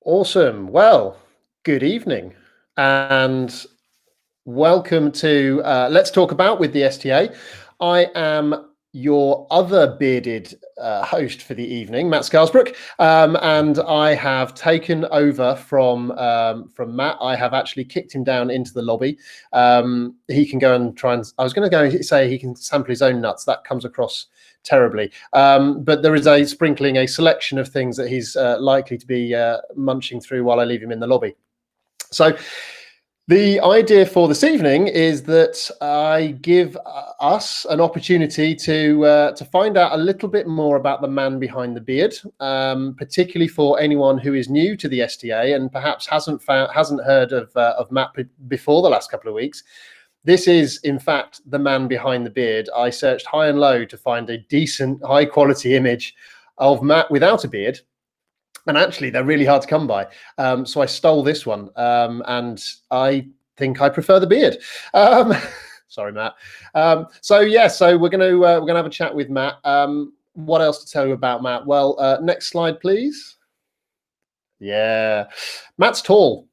Awesome. Well, good evening and welcome to Let's Talk About with the STA. I am your other bearded host for the evening, Matt Scarsbrook, and I have taken over from Matt. I have actually kicked him down into the lobby. He can go and try and. I was going to go and say he can sample his own nuts. That comes across terribly, but there is a selection of things that he's likely to be munching through while I leave him in the lobby. So the idea for this evening is that I give us an opportunity to find out a little bit more about the man behind the beard, particularly for anyone who is new to the STA and perhaps hasn't heard of Matt before the last couple of weeks. This is, in fact, the man behind the beard. I searched high and low to find a decent, high-quality image of Matt without a beard. And actually, they're really hard to come by. So I stole this one, and I think I prefer the beard. Sorry, Matt. So we're gonna have a chat with Matt. What else to tell you about Matt? Well, next slide, please. Yeah, Matt's tall.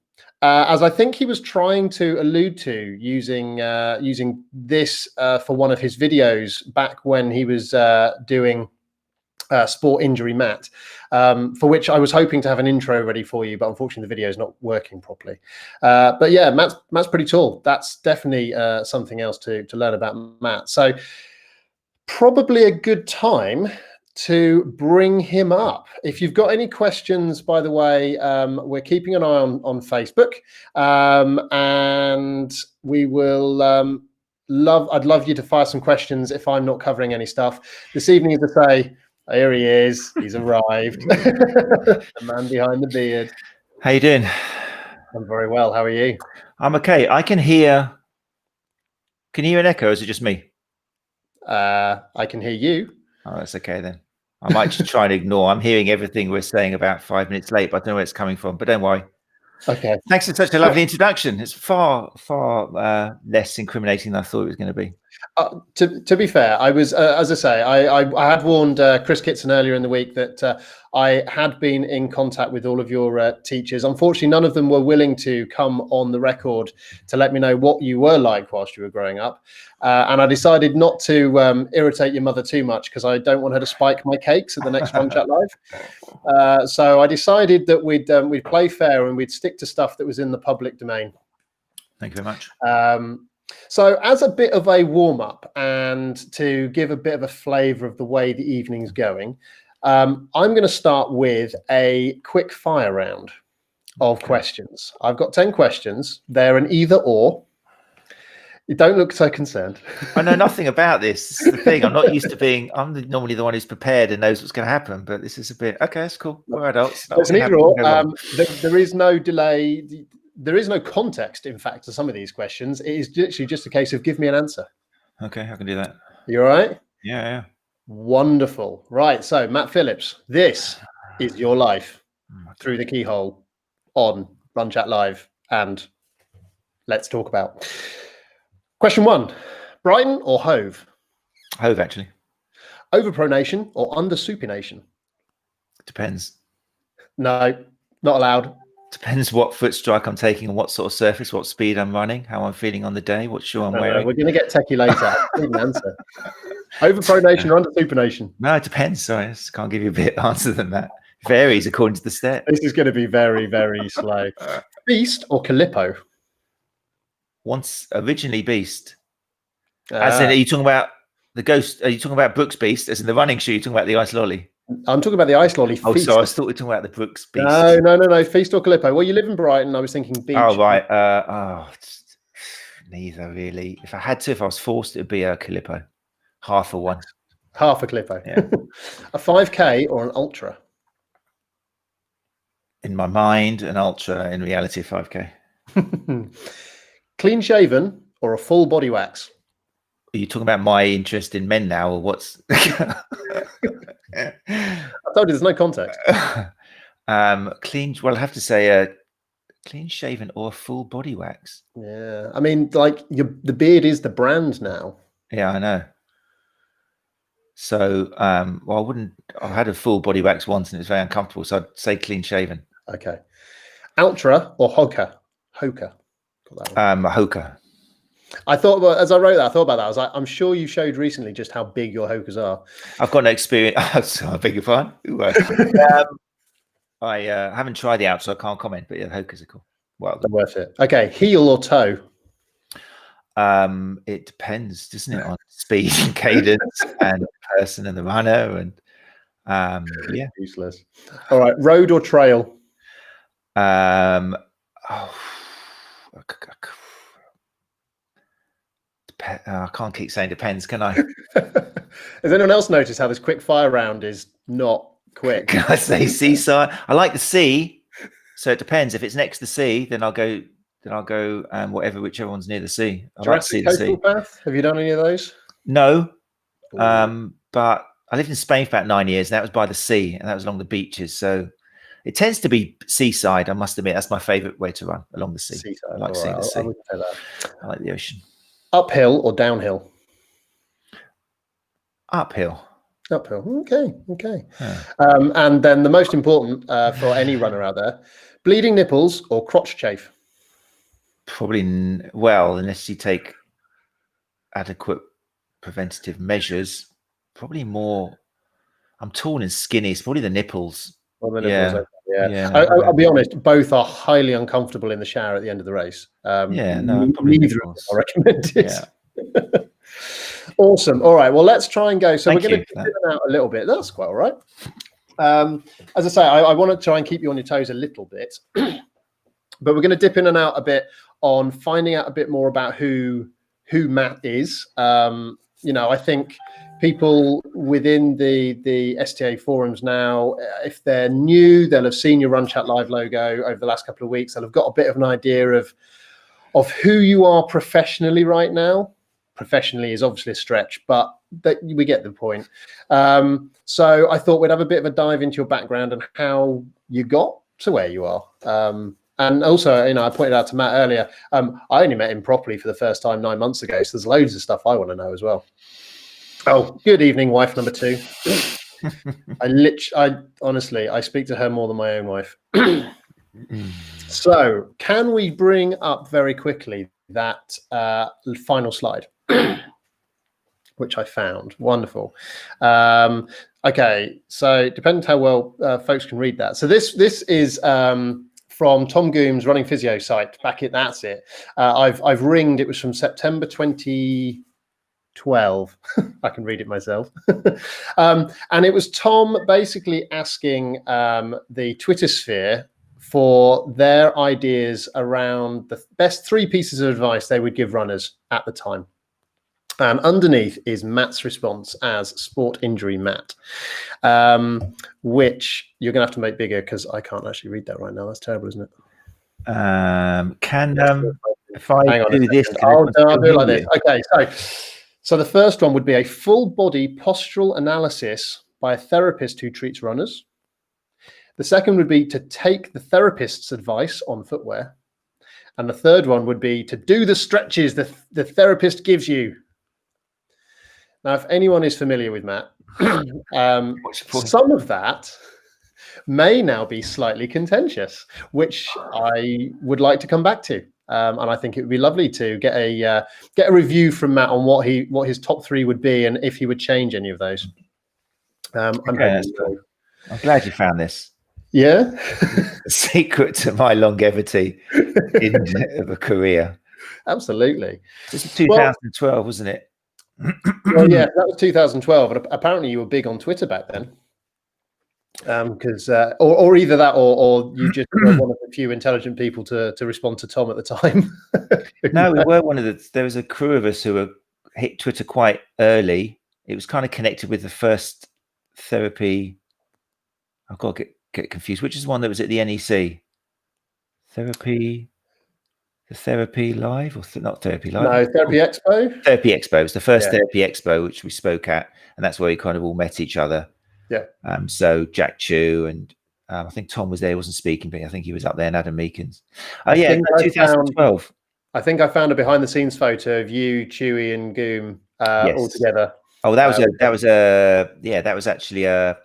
As I think he was trying to allude to using this for one of his videos back when he was doing Sport Injury Matt, for which I was hoping to have an intro ready for you, but unfortunately the video is not working properly. But yeah, Matt's pretty tall. That's definitely something else to learn about Matt. So probably a good time to bring him up. If you've got any questions, by the way, we're keeping an eye on Facebook, and we will I'd love you to fire some questions if I'm not covering any stuff this evening. As I say, here he is. He's arrived. The man behind the beard. How you doing? I'm very well. How are you? I'm okay. I can hear. Can you hear an echo? Or is it just me? I can hear you. Oh, that's okay then. I might just try and ignore. I'm hearing everything we're saying about 5 minutes late, but I don't know where it's coming from. But don't worry. Okay. Thanks for such a lovely introduction. It's far less incriminating than I thought it was going to be. To be fair, I was, as I say, I had warned Chris Kitson earlier in the week that I had been in contact with all of your teachers. Unfortunately, none of them were willing to come on the record to let me know what you were like whilst you were growing up. And I decided not to irritate your mother too much because I don't want her to spike my cakes at the next Runchatlive. So I decided that we'd play fair and we'd stick to stuff that was in the public domain. Thank you very much. So as a bit of a warm-up and to give a bit of a flavour of the way the evening's going, I'm going to start with a quick fire round of questions. I've got 10 questions. They're an either or. You don't look so concerned. I know nothing about this. This is the thing. I'm not used to being. I'm normally the one who's prepared and knows what's going to happen. But this is a bit. Okay, that's cool. We're adults. It's an either or. There is no delay. There is no context, in fact, to some of these questions. It is literally just a case of give me an answer. Okay, I can do that. You all right? Yeah. Wonderful. Right. So, Matt Phillips, this is your life through the keyhole on Runchatlive and Let's Talk About. Question 1. Brighton or Hove? Hove, actually. Overpronation or undersupination? Depends. No, not allowed. Depends what foot strike I'm taking and what sort of surface, what speed I'm running, how I'm feeling on the day, what shoe I'm wearing. We're going to get techie later. Good answer. Overpronation or undersupination? No, it depends. Sorry, I just can't give you a better answer than that. It varies according to the step. This is going to be very, very slow. Beast or Calippo? Once originally Beast. As in, are you talking about the ghost? Are you talking about Brooks Beast? As in the running shoe? You're talking about the ice lolly? I'm talking about the ice lolly. Oh, sorry, I thought we were talking about the Brooks Beast. No. Feast or Calippo? Well, you live in Brighton. I was thinking beach. Oh, right. Neither really. If I had to, if I was forced, it would be a Calippo. Half a one. Half a Calippo. Yeah. A 5K or an ultra? In my mind, an ultra. In reality, a 5K. Clean shaven or a full body wax? Are you talking about my interest in men now, or what's? I told you there's no context. Clean. Well, I have to say a clean shaven or a full body wax. Yeah, I mean, like the beard is the brand now. Yeah, I know. So, well, I had a full body wax once, and it's very uncomfortable. So I'd say clean shaven. Okay. Ultra or Hoka? Hoka. Hoka. I thought, as I wrote that, I thought about that. I was like, I'm sure you showed recently just how big your Hokas are. I've got no experience. I beg your pardon. I haven't tried the Ultra, so I can't comment. But yeah, Hokas are cool. Well, they're worth it. Okay, heel or toe? It depends, doesn't it, on speed and cadence and the person and the runner and yeah. Useless. All right, road or trail? I can't keep saying depends, can I? Has anyone else noticed how this quick fire round is not quick? Can I say seaside? I like the sea, so it depends. If it's next to the sea, then I'll go whichever one's near the sea. I like to see the sea. Path. Have you done any of those? No. But I lived in Spain for about 9 years, and that was by the sea, and that was along the beaches. So it tends to be seaside. I must admit, that's my favorite way to run, along the sea. Seaside. I like seeing the sea. I wouldn't say that. I like the ocean. Uphill or downhill? Uphill. Uphill. Okay. And then the most important for any runner out there: bleeding nipples or crotch chafe? Probably, well, unless you take adequate preventative measures, probably more. I'm tall and skinny. It's probably the nipples. Well, the nipples, I'll be honest, both are highly uncomfortable in the shower at the end of the race. Neither of them are recommended. Yeah. Awesome. All right. Well, let's try and go. So we're going to dip it out a little bit. That's quite all right. As I say, I want to try and keep you on your toes a little bit, but we're going to dip in and out a bit on finding out a bit more about who Matt is. I think people within the STA forums now, if they're new, they'll have seen your Runchatlive logo over the last couple of weeks. They'll have got a bit of an idea of who you are professionally right now. Professionally is obviously a stretch, but we get the point. So I thought we'd have a bit of a dive into your background and how you got to where you are. And also, I pointed out to Matt earlier, I only met him properly for the first time 9 months ago. So there's loads of stuff I want to know as well. Oh, good evening, wife number 2. I honestly, I speak to her more than my own wife. So can we bring up very quickly that final slide, which I found wonderful. Okay, so depends how well folks can read that. So this is from Tom Goom's Running Physio site. That's it. I've ringed. It was from September 2012. I can read it myself. And it was Tom basically asking the Twitter sphere for their ideas around the best 3 pieces of advice they would give runners at the time. And underneath is Matt's response as Sport Injury Matt, which you're going to have to make bigger because I can't actually read that right now. That's terrible, isn't it? If I do this, I'll do it like this. Okay, so the first one would be a full body postural analysis by a therapist who treats runners. The second would be to take the therapist's advice on footwear. And the third one would be to do the stretches the therapist gives you. Now, if anyone is familiar with Matt, some of that may now be slightly contentious, which I would like to come back to. And I think it would be lovely to get a review from Matt on what his top 3 would be and if he would change any of those. I'm glad you found this. Yeah. The secret to my longevity of a career. Absolutely. This was 2012, wasn't it? Well, yeah, that was 2012, and apparently you were big on Twitter back then. Because or either that, or you just were one of the few intelligent people to respond to Tom at the time. No, we were there was a crew of us who hit Twitter quite early. It was kind of connected with the first therapy. I've got to get confused. Which is the one that was at the NEC? The Therapy Live or not Therapy Live? No, Therapy Expo. Therapy Expo. It was the first Therapy Expo which we spoke at, and that's where we kind of all met each other. Yeah. So Jack Chu and I think Tom was there. He wasn't speaking, but I think he was up there, and Adam Meekins. Oh yeah, 2012. I think I found a behind the scenes photo of you, Chewy, and Goom all together. Oh, that was actually a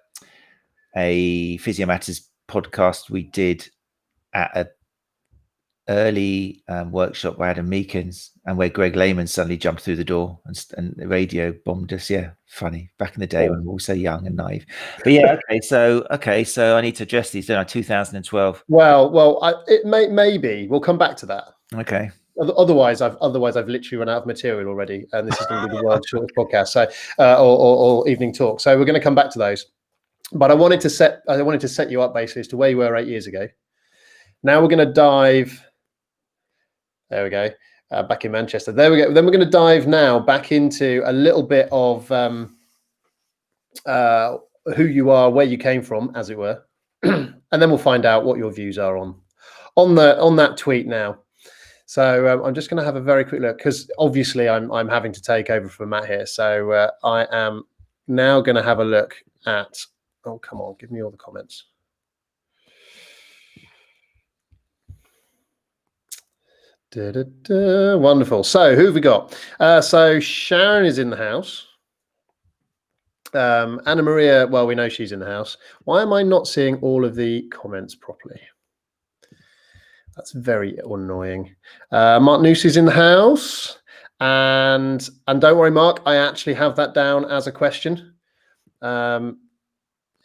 Physio Matters podcast we did at a early workshop where Adam Meekins and where Greg Lehman suddenly jumped through the door and the radio bombed us. Yeah, funny. Back in the day when we were all so young and naive. But yeah, okay, so I need to address these, don't I? 2012. Well, it may be. We'll come back to that. Okay. Otherwise, I've literally run out of material already, and this is going to be the world's shortest podcast, so or evening talk. So we're going to come back to those. But I wanted to set you up basically as to where you were 8 years ago. Now we're going to dive. There we go. Back in Manchester. There we go. Then we're going to dive now back into a little bit of who you are, where you came from, as it were, and then we'll find out what your views are on that tweet now. So I'm just going to have a very quick look because obviously I'm having to take over for Matt here. So I am now going to have a look at. Oh, come on, give me all the comments. Wonderful. So who have we got? So Sharon is in the house. Anna Maria, well, we know she's in the house. Why am I not seeing all of the comments properly? That's very annoying. Mark Noose is in the house. And don't worry, Mark, I actually have that down as a question.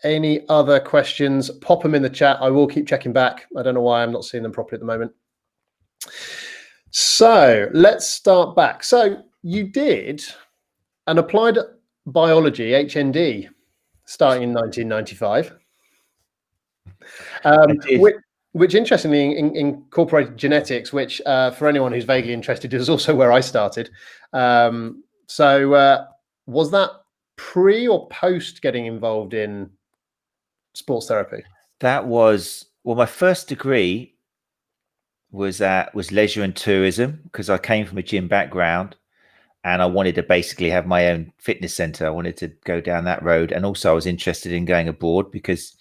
Any other questions, pop them in the chat. I will keep checking back. I don't know why I'm not seeing them properly at the moment. So let's start back. So you did an applied biology HND starting in 1995, which interestingly incorporated genetics, which for anyone who's vaguely interested is also where I started. So was that pre or post getting involved in sports therapy? That was, well, my first degree was leisure and tourism because I came from a gym background and I wanted to basically have my own fitness center. I wanted to go down that road. And also I was interested in going abroad because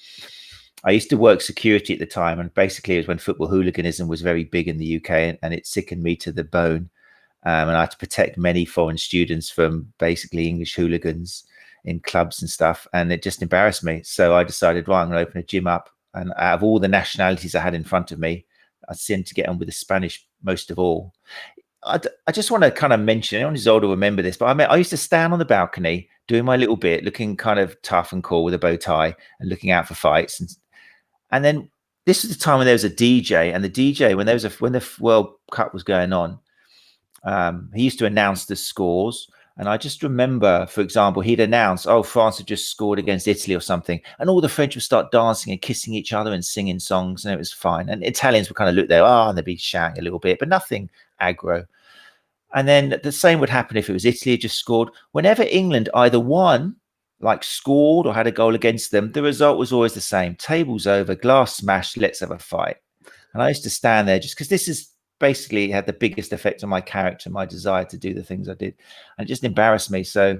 I used to work security at the time. And basically it was when football hooliganism was very big in the UK and it sickened me to the bone. And I had to protect many foreign students from basically English hooligans in clubs and stuff. And it just embarrassed me. So I decided, right, I'm going to open a gym up. And out of all the nationalities I had in front of me, I seemed to get on with the Spanish most of all. I just want to kind of mention, anyone who's older will remember this, but I used to stand on the balcony doing my little bit, looking kind of tough and cool with a bow tie and looking out for fights. And then this was the time when there was a DJ, and the DJ, when the World Cup was going on, he used to announce the scores. And I just remember, for example, he'd announce, oh, France had just scored against Italy or something. And all the French would start dancing and kissing each other and singing songs. And it was fine. And Italians would kind of look there, and they'd be shouting a little bit, but nothing aggro. And then the same would happen if it was Italy had just scored. Whenever England either won, like scored or had a goal against them, the result was always the same. Tables over, glass smashed, let's have a fight. And I used to stand there just because this is basically had the biggest effect on my character, my desire to do the things I did. And it just embarrassed me. So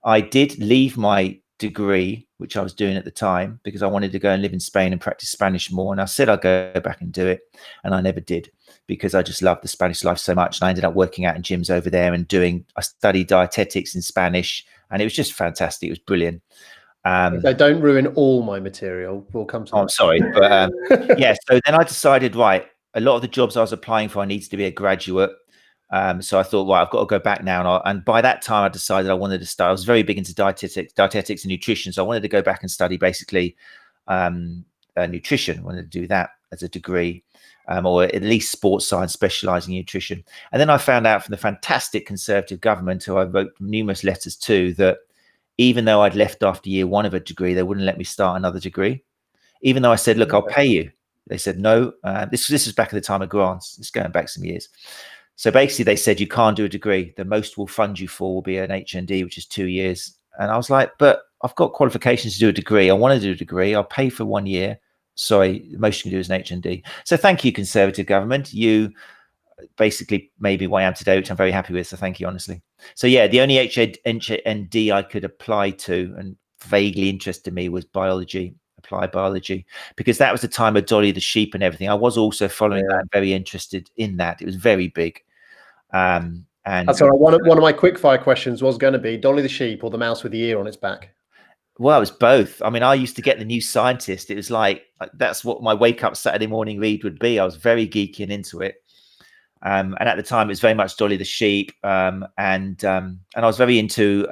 I did leave my degree, which I was doing at the time, because I wanted to go and live in Spain and practice Spanish more. And I said I'd go back and do it. And I never did because I just loved the Spanish life so much. And I ended up working out in gyms over there and I studied dietetics in Spanish. And it was just fantastic. It was brilliant. They don't ruin all my material. We'll come to that. I'm sorry. But yeah, so then I decided, right, a lot of the jobs I was applying for, I needed to be a graduate. So I thought, well, I've got to go back now. And by that time, I decided I wanted to start. I was very big into dietetics and nutrition. So I wanted to go back and study basically nutrition. I wanted to do that as a degree, or at least sports science, specializing in nutrition. And then I found out from the fantastic Conservative government, who I wrote numerous letters to, that even though I'd left after year one of a degree, they wouldn't let me start another degree. Even though I said, look, I'll pay you. They said, no, this is back at the time of grants. It's going back some years. So basically they said, you can't do a degree. The most we'll fund you for will be an HND, which is 2 years. And I was like, but I've got qualifications to do a degree. I want to do a degree. I'll pay for 1 year. Sorry, the most you can do is an HND. So thank you, Conservative government. You basically made me what I am today, which I'm very happy with. So thank you, honestly. So yeah, the only HND I could apply to and vaguely interested me was biology. Applied biology, because that was the time of Dolly the sheep and everything. I was also following that, very interested in that. It was very big. And that's all right. One of my quick fire questions was going to be Dolly the sheep or the mouse with the ear on its back. Well, it was both. I mean, I used to get the New Scientist. It was like, that's what my wake up Saturday morning read would be. I was very geeky and into it. And at the time, it was very much Dolly the Sheep. And I was very into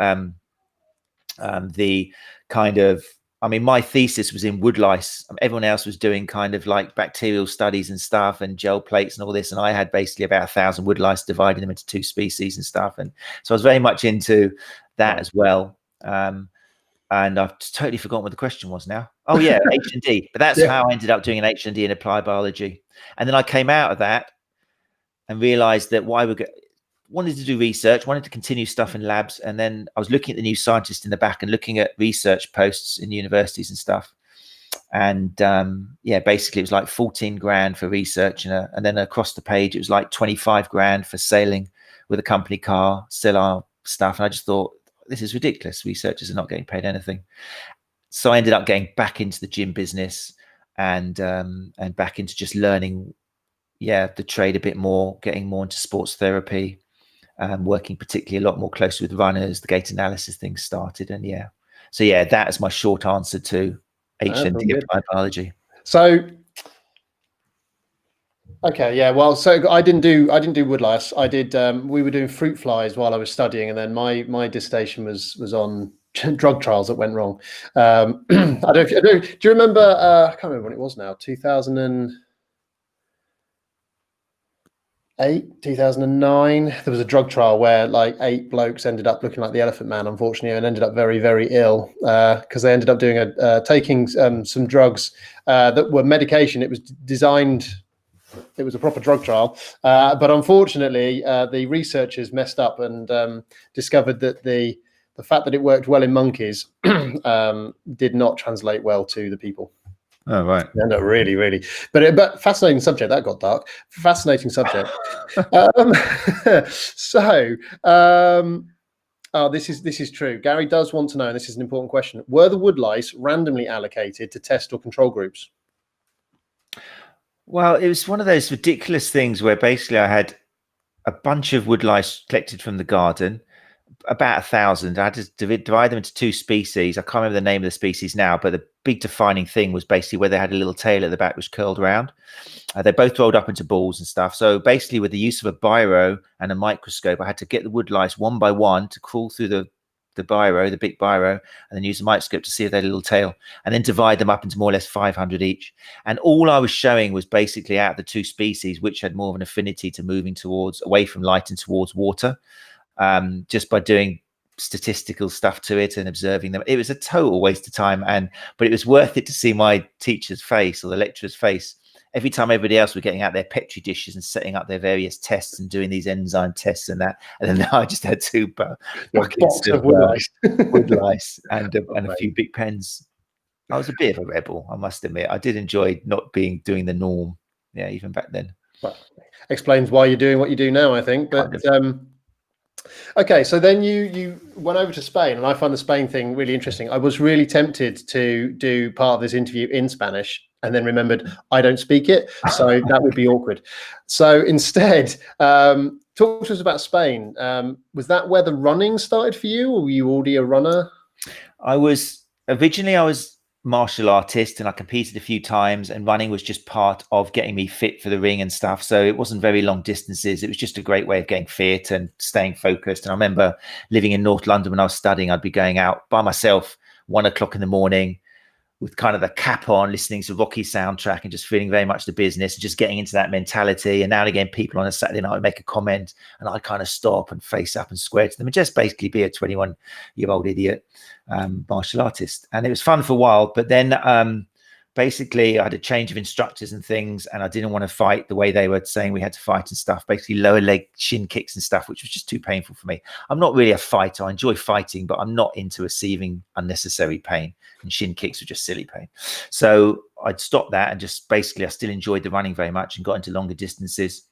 the kind of, I mean, my thesis was in woodlice. Everyone else was doing kind of like bacterial studies and stuff and gel plates and all this. And I had basically about 1,000 woodlice, dividing them into 2 species and stuff. And so I was very much into that as well. And I've totally forgotten what the question was now. Oh yeah, H&D. But that's how I ended up doing an H&D in applied biology. And then I came out of that and realized that wanted to do research, wanted to continue stuff in labs. And then I was looking at the New Scientist in the back and looking at research posts in universities and stuff. And yeah, basically it was like 14 grand for research. And then across the page, it was like 25 grand for sailing with a company car, still our stuff. And I just thought, this is ridiculous. Researchers are not getting paid anything. So I ended up getting back into the gym business and back into just learning, the trade a bit more, getting more into sports therapy, working particularly a lot more closely with runners. The gait analysis thing started, and so that is my short answer to H&D applied biology. So okay, yeah. Well, so I didn't do woodlice. I did. We were doing fruit flies while I was studying, and then my dissertation was on drug trials that went wrong. I don't. Do you remember? I can't remember when it was now. 2008, 2009. There was a drug trial where like 8 blokes ended up looking like the Elephant Man, unfortunately, and ended up very, very ill because they ended up doing taking some drugs that were medication. It was designed. It was a proper drug trial, but unfortunately, the researchers messed up and discovered that the fact that it worked well in monkeys did not translate well to the people. Oh right, no, really, but fascinating subject. That got dark. Fascinating subject. Oh, this is true. Gary does want to know, and this is an important question: were the woodlice randomly allocated to test or control groups? Well, it was one of those ridiculous things where basically I had a bunch of woodlice collected from the garden, about 1,000. I had to divide them into 2 species. I can't remember the name of the species now, but the big defining thing was basically where they had a little tail at the back which curled around. They both rolled up into balls and stuff. So basically with the use of a biro and a microscope, I had to get the woodlice one by one to crawl through the biro, the big biro, and then use a microscope to see if they had a little tail, and then divide them up into more or less 500 each. And all I was showing was basically out of the 2 species which had more of an affinity to moving away from light and towards water, just by doing statistical stuff to it and observing them. It was a total waste of time, but it was worth it to see my teacher's face or the lecturer's face every time everybody else were getting out their petri dishes and setting up their various tests and doing these enzyme tests and that. And then I just had 2 buckets of woodlice and a few big pens. I was a bit of a rebel, I must admit. I did enjoy not doing the norm. Yeah, even back then. Well, explains why you're doing what you do now, I think. But okay, so then you went over to Spain, and I find the Spain thing really interesting. I was really tempted to do part of this interview in Spanish, and then remembered I don't speak it, so that would be awkward. So instead, talk to us about Spain. Was that where the running started for you, or were you already a runner? I was martial artist, and I competed a few times, and running was just part of getting me fit for the ring and stuff. So it wasn't very long distances. It was just a great way of getting fit and staying focused. And I remember living in North London when I was studying, I'd be going out by myself 1 o'clock in the morning with kind of the cap on, listening to Rocky soundtrack and just feeling very much the business and just getting into that mentality. And now and again, people on a Saturday night would make a comment and I'd kind of stop and face up and square to them and just basically be a 21-year-old idiot martial artist. And it was fun for a while, but then basically I had a change of instructors and things, and I didn't want to fight the way they were saying we had to fight and stuff, basically lower leg shin kicks and stuff, which was just too painful for me. I'm not really a fighter. I enjoy fighting, but I'm not into receiving unnecessary pain, and shin kicks were just silly pain. So I'd stopped that, and just basically I still enjoyed the running very much and got into longer distances.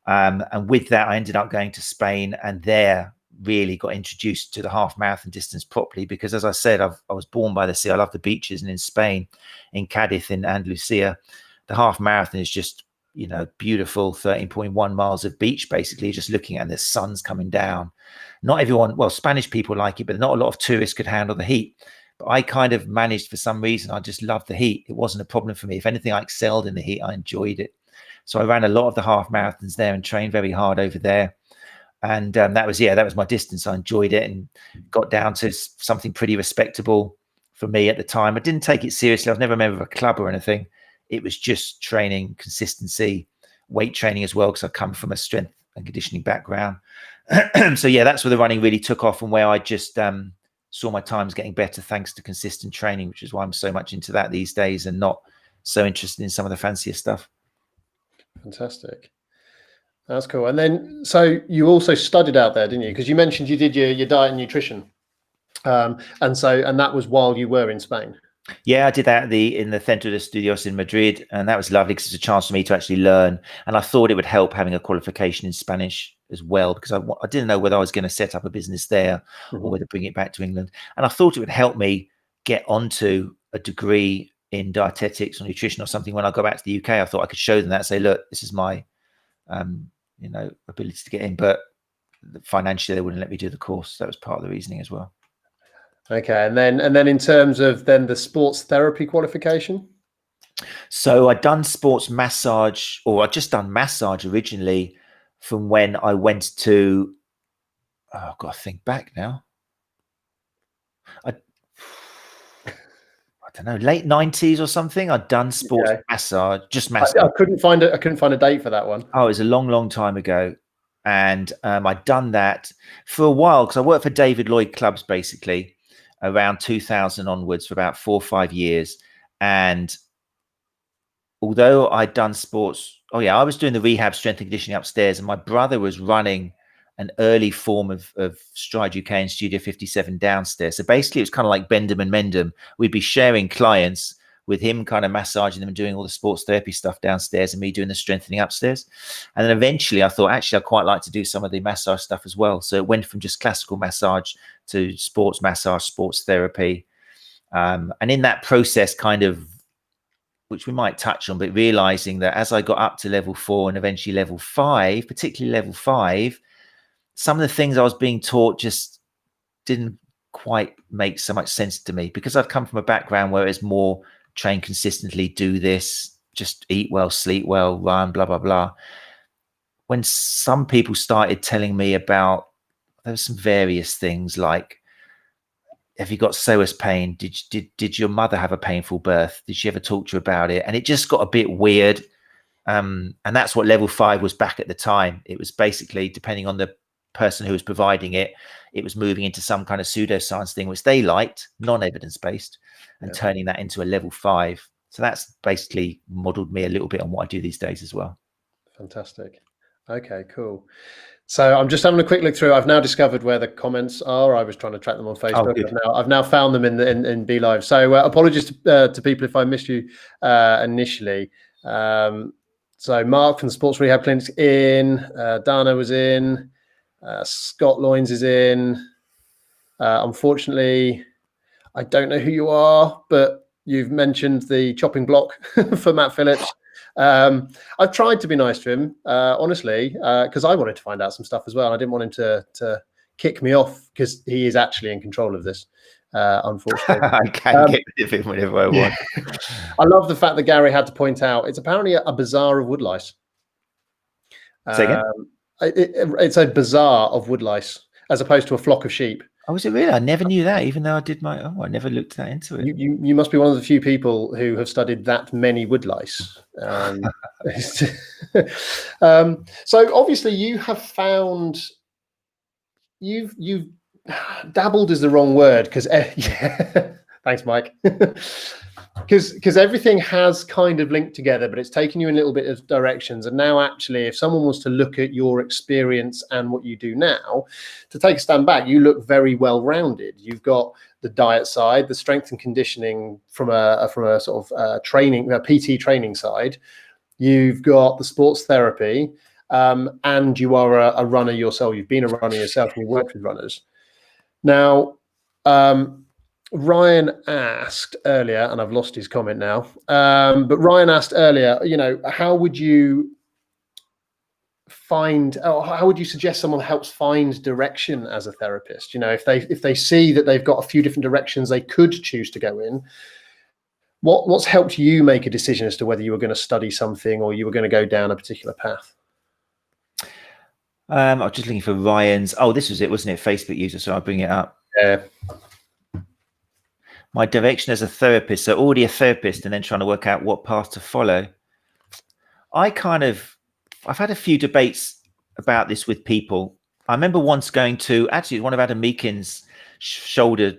And with that, I ended up going to Spain, and there really got introduced to the half marathon distance properly, because as I said, I was born by the sea. I love the beaches, and in Spain, in Cadiz, in Andalusia, the half marathon is just, beautiful 13.1 miles of beach, basically just looking at the sun's coming down. Not everyone, well, Spanish people like it, but not a lot of tourists could handle the heat. But I kind of managed, for some reason, I just loved the heat. It wasn't a problem for me. If anything, I excelled in the heat. I enjoyed it. So I ran a lot of the half marathons there and trained very hard over there. And that was my distance. I enjoyed it and got down to something pretty respectable for me at the time. I didn't take it seriously. I was never a member of a club or anything. It was just training, consistency, weight training as well, because I come from a strength and conditioning background. So yeah, that's where the running really took off, and where I just saw my times getting better thanks to consistent training, which is why I'm so much into that these days and not so interested in some of the fancier stuff. Fantastic. That's cool. And then, so you also studied out there, didn't you? Because you mentioned you did your diet and nutrition. And that was while you were in Spain. Yeah, I did that in the Centro de Estudios in Madrid, and that was lovely because it's a chance for me to actually learn. And I thought it would help having a qualification in Spanish as well, because I didn't know whether I was going to set up a business there or whether bring it back to England. And I thought it would help me get onto a degree in dietetics or nutrition or something when I go back to the UK. I thought I could show them that, say, look, this is my ability to get in, but financially they wouldn't let me do the course. That was part of the reasoning as well. Okay, and then in terms of then the sports therapy qualification. So I'd done sports massage, or I'd just done massage originally from when I went to, I've got to think back now. I don't know, late 90s or something. I'd done sports massage, just massage. I couldn't find a date for that one. Oh, it was a long, long time ago. And I'd done that for a while because I worked for David Lloyd clubs basically around 2000 onwards for about 4 or 5 years. And although I'd done sports, I was doing the rehab strength and conditioning upstairs, and my brother was running an early form of Stride UK and Studio 57 downstairs. So basically it was kind of like Bendham and Mendham. We'd be sharing clients with him kind of massaging them and doing all the sports therapy stuff downstairs and me doing the strengthening upstairs. And then eventually I thought, actually, I'd quite like to do some of the massage stuff as well. So it went from just classical massage to sports massage, sports therapy. And in that process, kind of, which we might touch on, but realizing that as I got up to level 4 and eventually level 5, particularly level 5, some of the things I was being taught just didn't quite make so much sense to me, because I've come from a background where it's more train consistently, do this, just eat well, sleep well, run, blah, blah, blah. When some people started telling me about, there were some various things like, have you got psoas pain? Did your mother have a painful birth? Did she ever talk to you about it? And it just got a bit weird. And that's what level 5 was back at the time. It was basically, depending on the person who was providing it, it was moving into some kind of pseudoscience thing, which they liked, non-evidence-based, and turning that into a level 5. So that's basically modeled me a little bit on what I do these days as well. Fantastic. Okay, cool. So I'm just having a quick look through. I've now discovered where the comments are. I was trying to track them on Facebook. I've now found them in Be Live. So apologies to people if I missed you initially. So Mark from the Sports Rehab Clinics in, Dana was in, Scott Loins is in. Unfortunately, I don't know who you are, but you've mentioned the chopping block for Matt Phillips. I've tried to be nice to him, honestly, because I wanted to find out some stuff as well. I didn't want him to kick me off, because he is actually in control of this, unfortunately. I can get rid of him whenever I want. I love the fact that Gary had to point out it's apparently a bazaar of woodlice. Say again? It's a bazaar of woodlice as opposed to a flock of sheep. Oh, was it really? I never knew that, even though I did I never looked that into it. You must be one of the few people who have studied that many woodlice. So obviously you have found, you've dabbled is the wrong word, because thanks, Mike. Because everything has kind of linked together, but it's taken you in a little bit of directions. And now, actually, if someone was to look at your experience and what you do now, to take a stand back, you look very well-rounded. You've got the diet side, the strength and conditioning from a sort of training, a PT training side. You've got the sports therapy, and you are a runner yourself. You've been a runner yourself, and you worked with runners. Now, Ryan asked earlier, and I've lost his comment now, but Ryan asked earlier, how would you find, or how would you suggest someone helps find direction as a therapist? If they see that they've got a few different directions they could choose to go in, what's helped you make a decision as to whether you were going to study something or you were going to go down a particular path? I was just looking for Ryan's. Oh, this was it, wasn't it? Facebook user. So I'll bring it up. Yeah. My direction as a therapist. So already a therapist and then trying to work out what path to follow. I've had a few debates about this with people. I remember once going to actually one of Adam Meakin's shoulder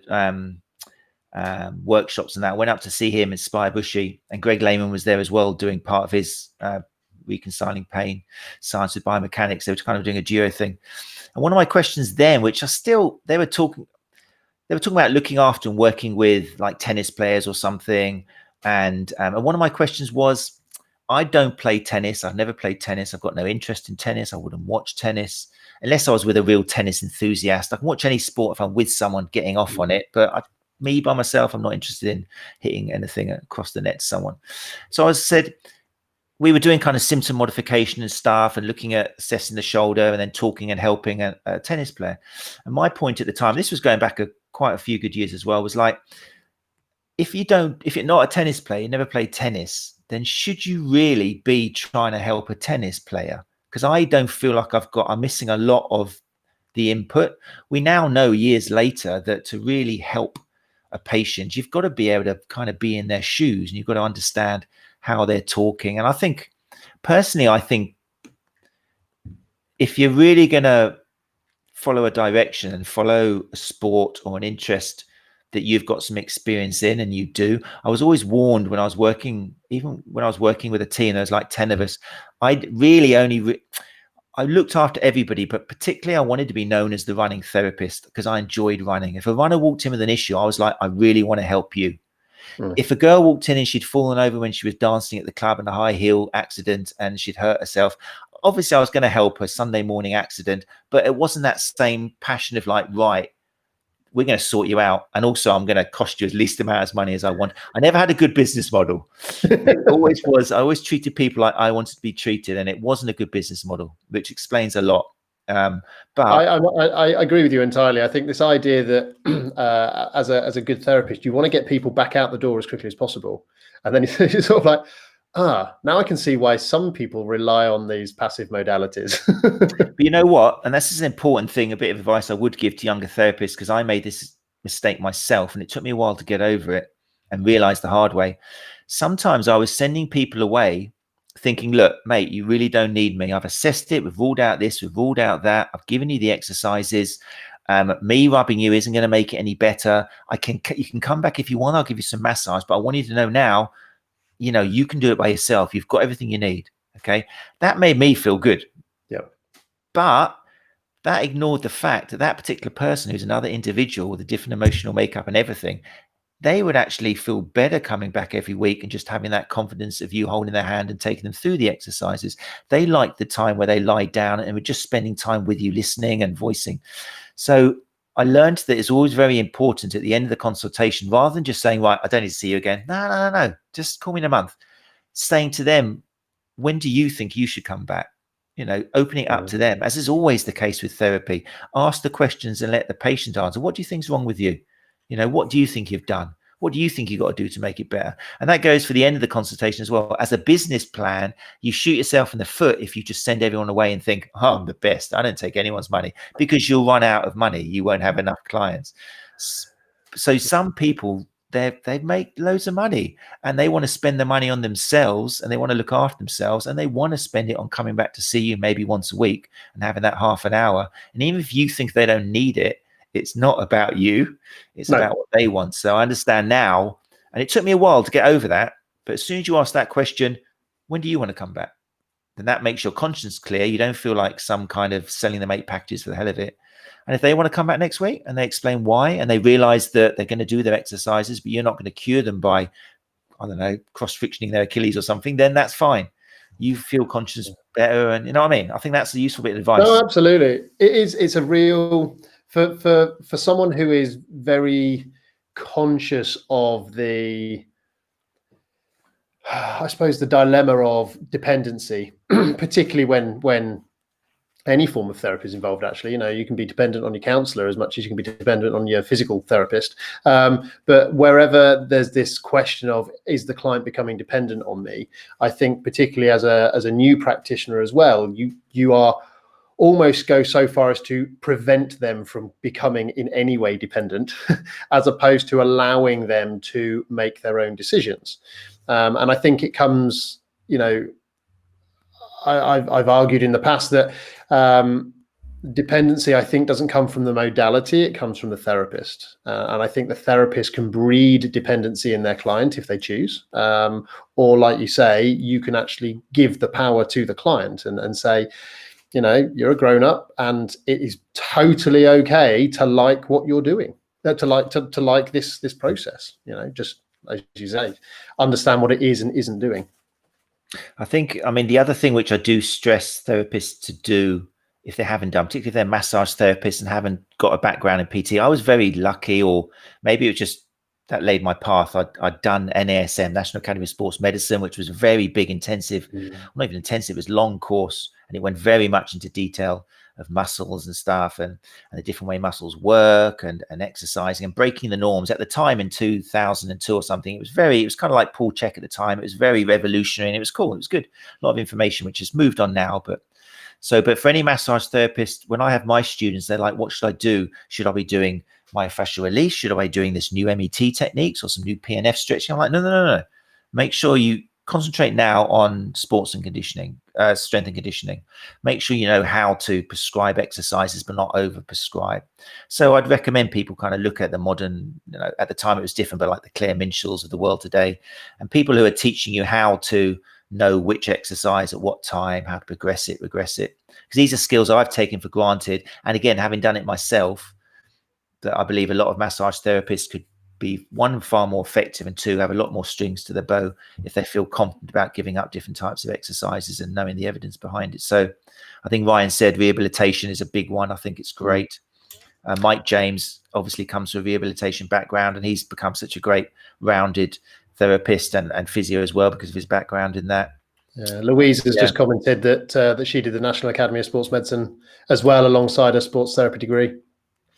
workshops, and that I went up to see him in Spire Bushy, and Greg Lehman was there as well, doing part of his reconciling pain science with biomechanics. They were kind of doing a duo thing, and one of my questions then, which are still, they were talking about looking after and working with like tennis players or something, and one of my questions was, I don't play tennis. I've never played tennis. I've got no interest in tennis. I wouldn't watch tennis unless I was with a real tennis enthusiast. I can watch any sport if I'm with someone getting off on it, but me by myself, I'm not interested in hitting anything across the net to someone. So I said, we were doing kind of symptom modification and stuff and looking at assessing the shoulder and then talking and helping a tennis player. And my point at the time, this was going back quite a few good years as well, was like, if you're not a tennis player, you never played tennis, then should you really be trying to help a tennis player? Because I don't feel like I'm missing a lot of the input. We now know years later that to really help a patient, you've got to be able to kind of be in their shoes and you've got to understand how they're talking. And I think if you're really going to follow a direction and follow a sport or an interest that you've got some experience in, and you do. I was always warned when I was working, even when I was working with a team, there's like 10 of us, I really only I looked after everybody, but particularly I wanted to be known as the running therapist because I enjoyed running. If a runner walked in with an issue, I was like, I really want to help you. If a girl walked in and she'd fallen over when she was dancing at the club in a high heel accident and she'd hurt herself, obviously I was going to help her. Sunday morning accident, but it wasn't that same passion of like, right, we're going to sort you out. And also I'm going to cost you as least amount of money as I want. I never had a good business model. It always was. I always treated people like I wanted to be treated, and it wasn't a good business model, which explains a lot. But I agree with you entirely. I think this idea that as a good therapist, you want to get people back out the door as quickly as possible. And then you're sort of like, now I can see why some people rely on these passive modalities. But you know what? And this is an important thing, a bit of advice I would give to younger therapists, because I made this mistake myself and it took me a while to get over it and realize the hard way. Sometimes I was sending people away thinking, look, mate, you really don't need me. I've assessed it. We've ruled out this. We've ruled out that. I've given you the exercises. Me rubbing you isn't going to make it any better. You can come back if you want. I'll give you some massage, but I want you to know now, you can do it by yourself. You've got everything you need. Okay. That made me feel good. Yeah. But that ignored the fact that that particular person, who's another individual with a different emotional makeup and everything, they would actually feel better coming back every week and just having that confidence of you holding their hand and taking them through the exercises. They liked the time where they lie down and were just spending time with you, listening and voicing. So I learned that it's always very important at the end of the consultation, rather than just saying, right, I don't need to see you again. No. Just call me in a month. Saying to them, when do you think you should come back? Opening it up to them, as is always the case with therapy. Ask the questions and let the patient answer. What do you think's wrong with you? What do you think you've done? What do you think you've got to do to make it better? And that goes for the end of the consultation as well. As a business plan, you shoot yourself in the foot if you just send everyone away and think, oh, I'm the best. I don't take anyone's money, because you'll run out of money. You won't have enough clients. So some people, they make loads of money and they want to spend the money on themselves and they want to look after themselves and they want to spend it on coming back to see you maybe once a week and having that half an hour. And even if you think they don't need it, it's not about you. It's about what they want. So I understand now. And it took me a while to get over that. But as soon as you ask that question, when do you want to come back? Then that makes your conscience clear. You don't feel like some kind of selling them 8 packages for the hell of it. And if they want to come back next week and they explain why, and they realize that they're going to do their exercises, but you're not going to cure them by, I don't know, cross-frictioning their Achilles or something, then that's fine. You feel conscious better. And you know what I mean? I think that's a useful bit of advice. No, absolutely. It's a real, for someone who is very conscious of the, I suppose, the dilemma of dependency, particularly when any form of therapy is involved, actually. You can be dependent on your counselor as much as you can be dependent on your physical therapist. But wherever there's this question of, is the client becoming dependent on me? I think particularly as a new practitioner as well, you are almost go so far as to prevent them from becoming in any way dependent, as opposed to allowing them to make their own decisions. And I think it comes, I've argued in the past that dependency, I think, doesn't come from the modality, it comes from the therapist. And I think the therapist can breed dependency in their client if they choose. Or like you say, you can actually give the power to the client and say, you're a grown up and it is totally okay to like what you're doing, to like this process, just as you say, understand what it is and isn't doing. I mean, the other thing which I do stress therapists to do if they haven't done, particularly if they're massage therapists and haven't got a background in PT, I was very lucky, or maybe it was just that laid my path. I'd done NASM, National Academy of Sports Medicine, which was a very big, intensive, not even intensive, it was long course. And it went very much into detail of muscles and stuff and the different way muscles work and exercising and breaking the norms. At the time in 2002 or something, it was kind of like Paul Check at the time. It was very revolutionary and it was cool. It was good. A lot of information, which has moved on now. But for any massage therapist, when I have my students, they're like, what should I do? Should I be doing myofascial release? Should I be doing this new MET techniques or some new PNF stretching? I'm like, no. Make sure you concentrate now on sports and conditioning, strength and conditioning. Make sure you know how to prescribe exercises, but not over prescribe. So I'd recommend people kind of look at the modern, at the time it was different, but like the Claire Minshells of the world today, and people who are teaching you how to know which exercise at what time, how to progress it, regress it. Because these are skills I've taken for granted. And again, having done it myself, that I believe a lot of massage therapists could be, one, far more effective, and two, have a lot more strings to their bow if they feel confident about giving up different types of exercises and knowing the evidence behind it. So I think Ryan said rehabilitation is a big one. I think it's great. Mike James obviously comes from a rehabilitation background, and he's become such a great rounded therapist and physio as well because of his background in that. Louise has just commented that she did the National Academy of Sports Medicine as well alongside a sports therapy degree.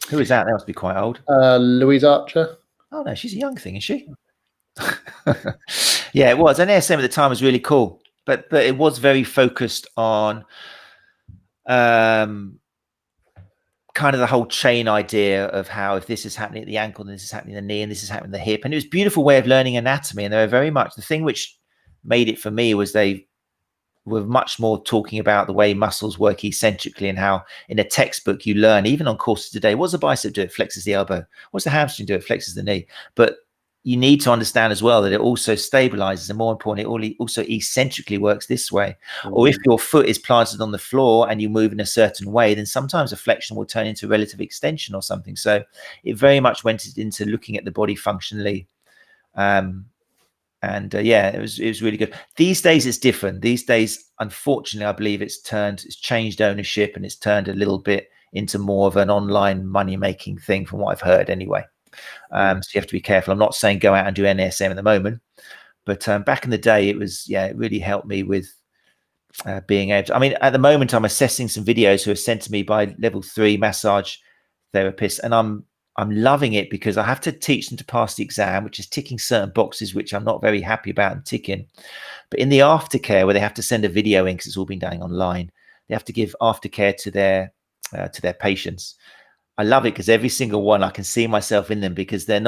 Who is that? That must be quite old. Louise Archer. Oh no, she's a young thing, is she? Yeah, it was. NASM at the time was really cool, but it was very focused on kind of the whole chain idea of how if this is happening at the ankle, then this is happening in the knee, and this is happening in the hip. And it was a beautiful way of learning anatomy. And they were very much, the thing which made it for me was they were much more talking about the way muscles work eccentrically and how in a textbook you learn, even on courses today, what's the bicep do? It flexes the elbow. What's the hamstring do? It flexes the knee. But you need to understand as well that it also stabilizes, and more importantly, it also eccentrically works this way. Or if your foot is planted on the floor and you move in a certain way, then sometimes a flexion will turn into relative extension or something. So it very much went into looking at the body functionally. It was really good. These days it's different. These days, unfortunately, I believe it's changed ownership, and it's turned a little bit into more of an online money-making thing from what I've heard anyway. So you have to be careful. I'm not saying go out and do NASM at the moment, but back in the day, it really helped me with being able to, I mean, at the moment, I'm assessing some videos who are sent to me by level 3 massage therapists, and I'm loving it because I have to teach them to pass the exam, which is ticking certain boxes, which I'm not very happy about ticking. But in the aftercare, where they have to send a video in because it's all been done online, they have to give aftercare to their patients. I love it because every single one, I can see myself in them, because they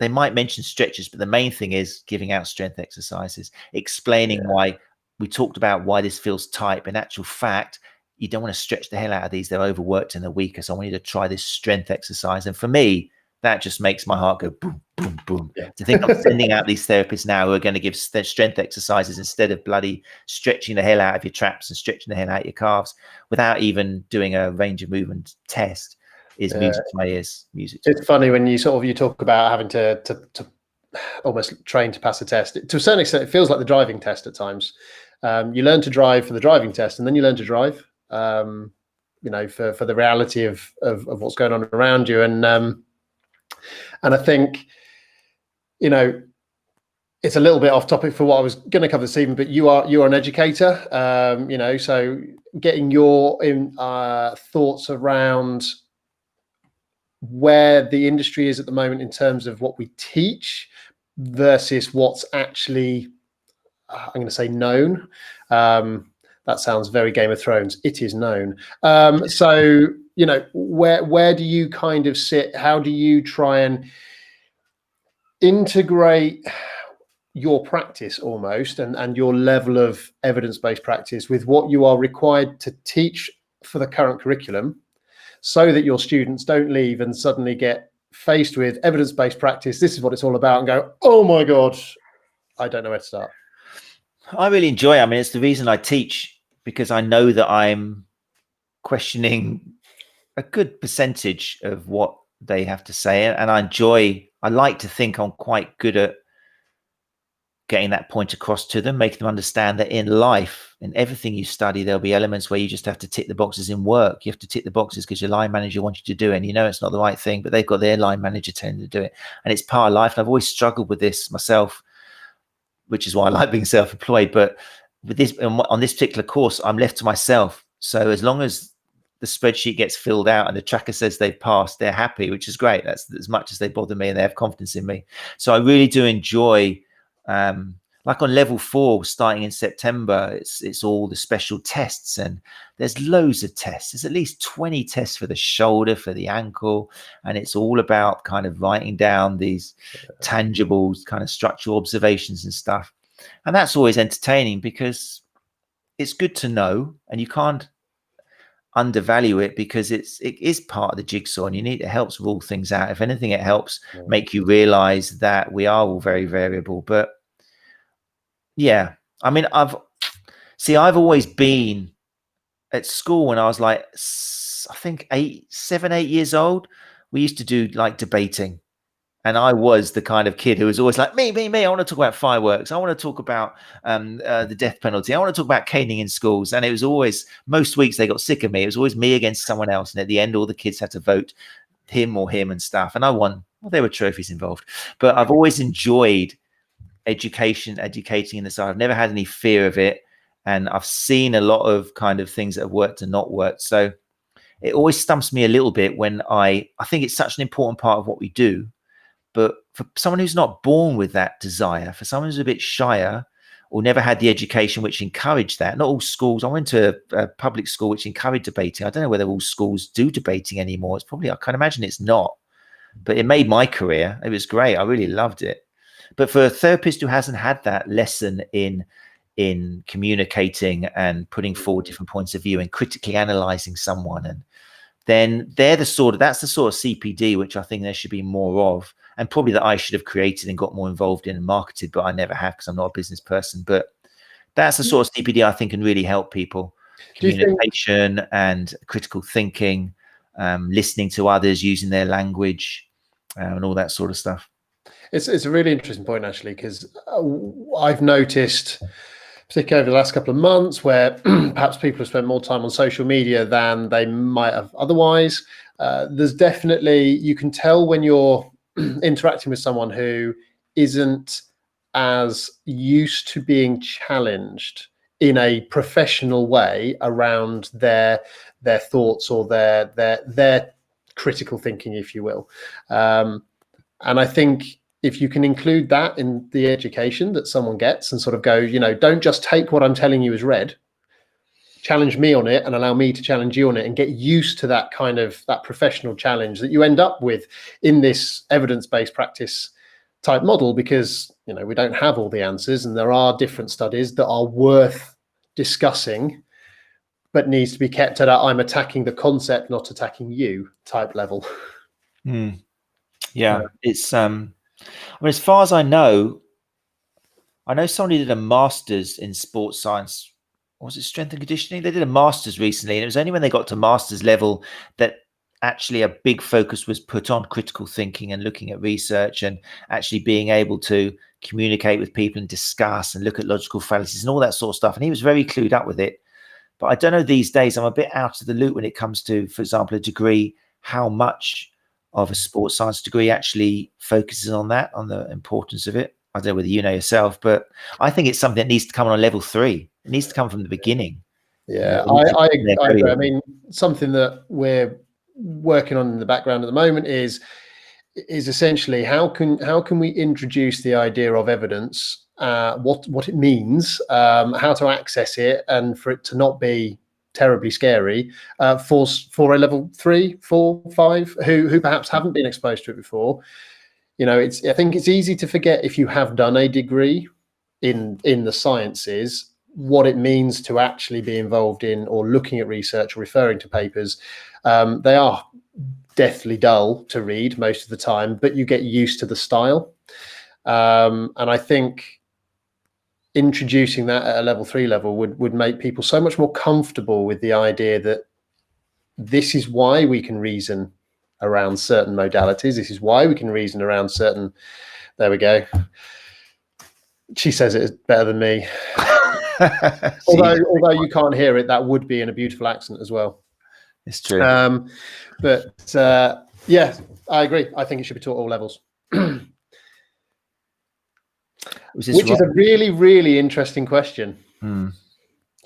might mention stretches, but the main thing is giving out strength exercises, explaining why we talked about why this feels tight. But in actual fact, you don't want to stretch the hell out of these. They're overworked and they're weaker. So I want you to try this strength exercise. And for me, that just makes my heart go boom, boom, boom. To think I'm sending out these therapists now who are going to give strength exercises instead of bloody stretching the hell out of your traps and stretching the hell out of your calves without even doing a range of movement test. Is music to my ears. It's funny when you talk about having to almost train to pass a test. To a certain extent, it feels like the driving test at times. You learn to drive for the driving test, and then you learn to drive, for the reality of what's going on around you. And I think, it's a little bit off topic for what I was going to cover this evening, but you are an educator, so getting your thoughts around where the industry is at the moment in terms of what we teach versus what's actually, I'm going to say, known. That sounds very Game of Thrones. It is known. So, where do you kind of sit? How do you try and integrate your practice almost and your level of evidence-based practice with what you are required to teach for the current curriculum, so that your students don't leave and suddenly get faced with evidence-based practice, this is what it's all about, and go, oh my God, I don't know where to start? I really enjoy it. I mean, it's the reason I teach, because I know that I'm questioning a good percentage of what they have to say. And I like to think I'm quite good at getting that point across to them, making them understand that in life, in everything you study, there'll be elements where you just have to tick the boxes in work. You have to tick the boxes because your line manager wants you to do it, and it's not the right thing, but they've got their line manager telling them to do it. And it's part of life. And I've always struggled with this myself, which is why I like being self-employed. But with this, on this particular course, I'm left to myself. So as long as the spreadsheet gets filled out and the tracker says they've passed, they're happy, which is great. That's as much as they bother me, and they have confidence in me. So I really do enjoy, like on level 4, starting in September, it's all the special tests, and there's loads of tests. There's at least 20 tests for the shoulder, for the ankle, and it's all about kind of writing down these tangible kind of structural observations and stuff. And that's always entertaining because it's good to know, and you can't undervalue it because it is part of the jigsaw, and it helps rule things out. If anything, it helps make you realize that we are all very variable. But yeah, I mean, I've always been at school when I was like, I think 7, 8 years old. We used to do like debating. And I was the kind of kid who was always like, me. I want to talk about fireworks. I want to talk about the death penalty. I want to talk about caning in schools. And it was always, most weeks they got sick of me. It was always me against someone else. And at the end, all the kids had to vote him or him and stuff. And I won. Well, there were trophies involved. But I've always enjoyed educating in this. I've never had any fear of it. And I've seen a lot of kind of things that have worked and not worked. So it always stumps me a little bit when I think it's such an important part of what we do. But for someone who's not born with that desire, for someone who's a bit shyer or never had the education which encouraged that, not all schools, I went to a public school which encouraged debating. I don't know whether all schools do debating anymore. It's probably, I can imagine it's not, but it made my career. It was great. I really loved it. But for a therapist who hasn't had that lesson in communicating and putting forward different points of view and critically analyzing someone, and then that's the sort of CPD which I think there should be more of, and probably that I should have created and got more involved in and marketed, but I never have because I'm not a business person. But that's the sort of CPD I think can really help people. Communication and critical thinking, listening to others, using their language, and all that sort of stuff. It's a really interesting point, actually, because I've noticed, particularly over the last couple of months, where perhaps people have spent more time on social media than they might have otherwise. There's definitely, you can tell when you're interacting with someone who isn't as used to being challenged in a professional way around their thoughts or their critical thinking, if you will. And I think if you can include that in the education that someone gets and sort of go, don't just take what I'm telling you as read, challenge me on it and allow me to challenge you on it, and get used to that kind of that professional challenge that you end up with in this evidence-based practice type model, because we don't have all the answers, and there are different studies that are worth discussing, but needs to be kept at a I'm attacking the concept, not attacking you type level. Yeah, it's I mean, as far as I know somebody did a master's in sports science. Was it strength and conditioning? They did a master's recently, and it was only when they got to master's level that actually a big focus was put on critical thinking and looking at research and actually being able to communicate with people and discuss and look at logical fallacies and all that sort of stuff. And he was very clued up with it. But I don't know, these days I'm a bit out of the loop when it comes to, for example, a degree, how much of a sports science degree actually focuses on that, on the importance of it. I don't know whether you know yourself, but I think it's something that needs to come on level 3. It needs to come from the beginning. Yeah, I agree. I mean, something that we're working on in the background at the moment is essentially how can we introduce the idea of evidence, what it means, how to access it, and for it to not be terribly scary for a level 3, 4, 5 who perhaps haven't been exposed to it before. I think it's easy to forget, if you have done a degree in the sciences, what it means to actually be involved in or looking at research or referring to papers. They are deathly dull to read most of the time, but you get used to the style. And I think introducing that at a level 3 level would make people so much more comfortable with the idea that this is why we can reason around certain modalities. This is why we can reason around certain. There we go. She says it better than me. although you can't hear it, that would be in a beautiful accent as well. It's true. Yeah, I agree. I think it should be taught all levels. Which is a really, really interesting question. Do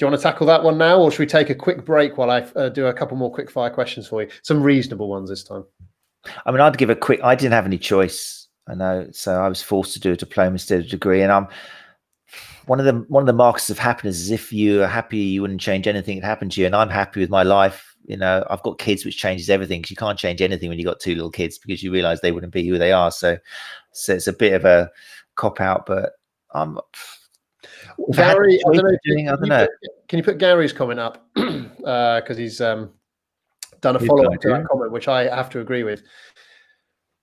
you want to tackle that one now, or should we take a quick break while I do a couple more quick fire questions for you? Some reasonable ones this time. I mean, I'd give a quick. I didn't have any choice, I know, so I was forced to do a diploma instead of a degree. And one of the markers of happiness is if you are happy, you wouldn't change anything that happened to you. And I'm happy with my life. I've got kids, which changes everything, because you can't change anything when you've got 2 little kids, because you realize they wouldn't be who they are. So it's a bit of a cop out, but Gary, I don't know. Can you put Gary's comment up? Because he's done a follow-up to that comment, which I have to agree with,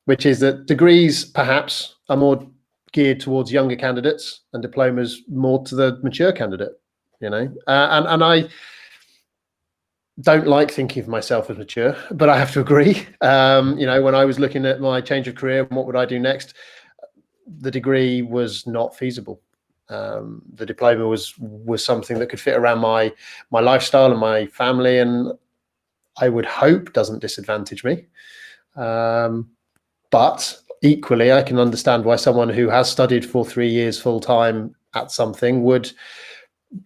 which is that degrees perhaps are more geared towards younger candidates and diplomas more to the mature candidate, and I don't like thinking of myself as mature, but I have to agree. When I was looking at my change of career and what would I do next, the degree was not feasible. The diploma was something that could fit around my lifestyle and my family, and I would hope doesn't disadvantage me. But equally, I can understand why someone who has studied for 3 years full time at something would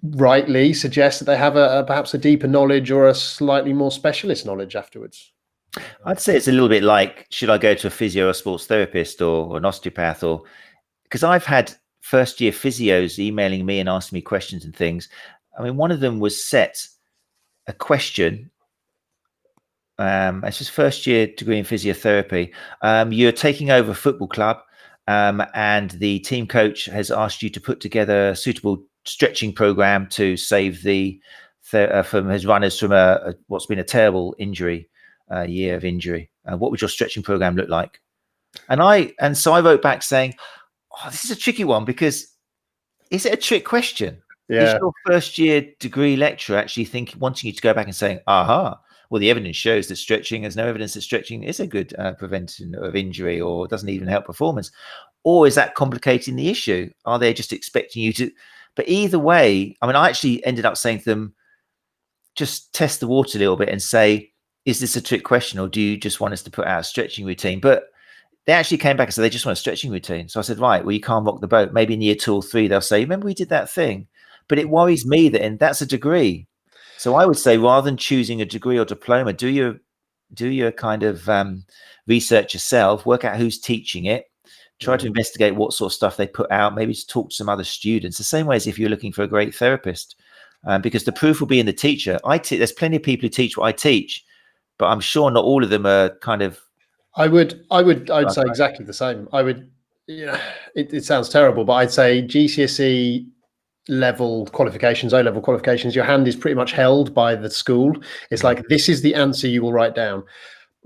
rightly suggest that they have perhaps a deeper knowledge or a slightly more specialist knowledge afterwards. I'd say it's a little bit like, should I go to a physio or sports therapist or an osteopath? Or because I've had first year physios emailing me and asking me questions and things. I mean, one of them was set a question. It's his first year degree in physiotherapy. You're taking over a football club, and the team coach has asked you to put together a suitable stretching program to save from his runners from what's been a terrible year of injury. What would your stretching program look like? And so I wrote back saying, "Oh, this is a tricky one, because is it a trick question? Yeah. Is your first year degree lecturer actually wanting you to go back and saying, aha, well, the evidence shows that stretching, there's no evidence that stretching is a good prevention of injury or doesn't even help performance? Or is that complicating the issue? Are they just expecting you to?" But either way, I mean, I actually ended up saying to them, just test the water a little bit and say, is this a trick question, or do you just want us to put out a stretching routine? But they actually came back and said they just want a stretching routine. So I said, right, well, you can't rock the boat. Maybe in year 2 or 3, they'll say, remember we did that thing? But it worries me that's a degree. So I would say, rather than choosing a degree or diploma, do your kind of research yourself, work out who's teaching it, try to investigate what sort of stuff they put out, maybe to talk to some other students, the same way as if you're looking for a great therapist, because the proof will be in the teacher. There's plenty of people who teach what I teach, but I'm sure not all of them are kind of. I would say exactly the same. I would, it sounds terrible, but I'd say GCSE level qualifications, O-level qualifications, your hand is pretty much held by the school. It's like, this is the answer you will write down.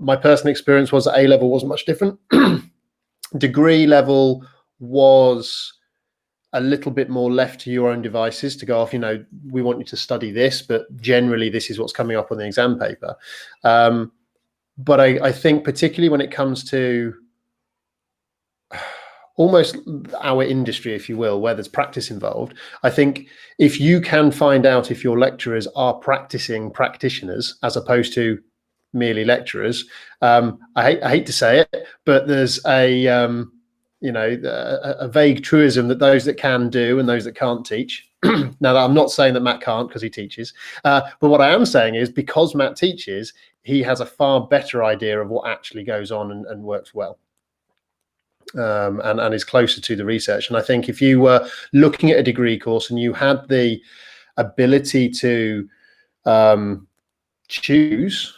My personal experience was that A-level wasn't much different. Degree level was a little bit more left to your own devices to go off, we want you to study this, but generally this is what's coming up on the exam paper. But I think particularly when it comes to almost our industry, if you will, where there's practice involved, I think if you can find out if your lecturers are practicing practitioners as opposed to merely lecturers, I hate to say it, but there's a a vague truism that those that can do and those that can't teach. Now, I'm not saying that Matt can't, because he teaches. But what I am saying is, because Matt teaches, he has a far better idea of what actually goes on and works well. And is closer to the research. And I think if you were looking at a degree course and you had the ability to choose,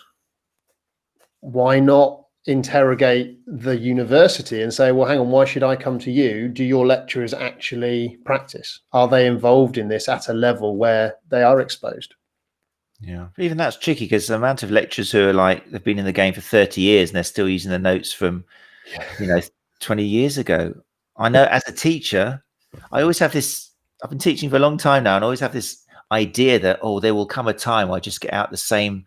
why not interrogate the university and say, well, hang on, why should I come to you? Do your lecturers actually practice? Are they involved in this at a level where they are exposed? Yeah, even that's tricky, because the amount of lecturers who are like, they've been in the game for 30 years and they're still using the notes from 20 years ago. I know, as a teacher, I always have this, I've been teaching for a long time now, and I always have this idea that, there will come a time where I just get out the same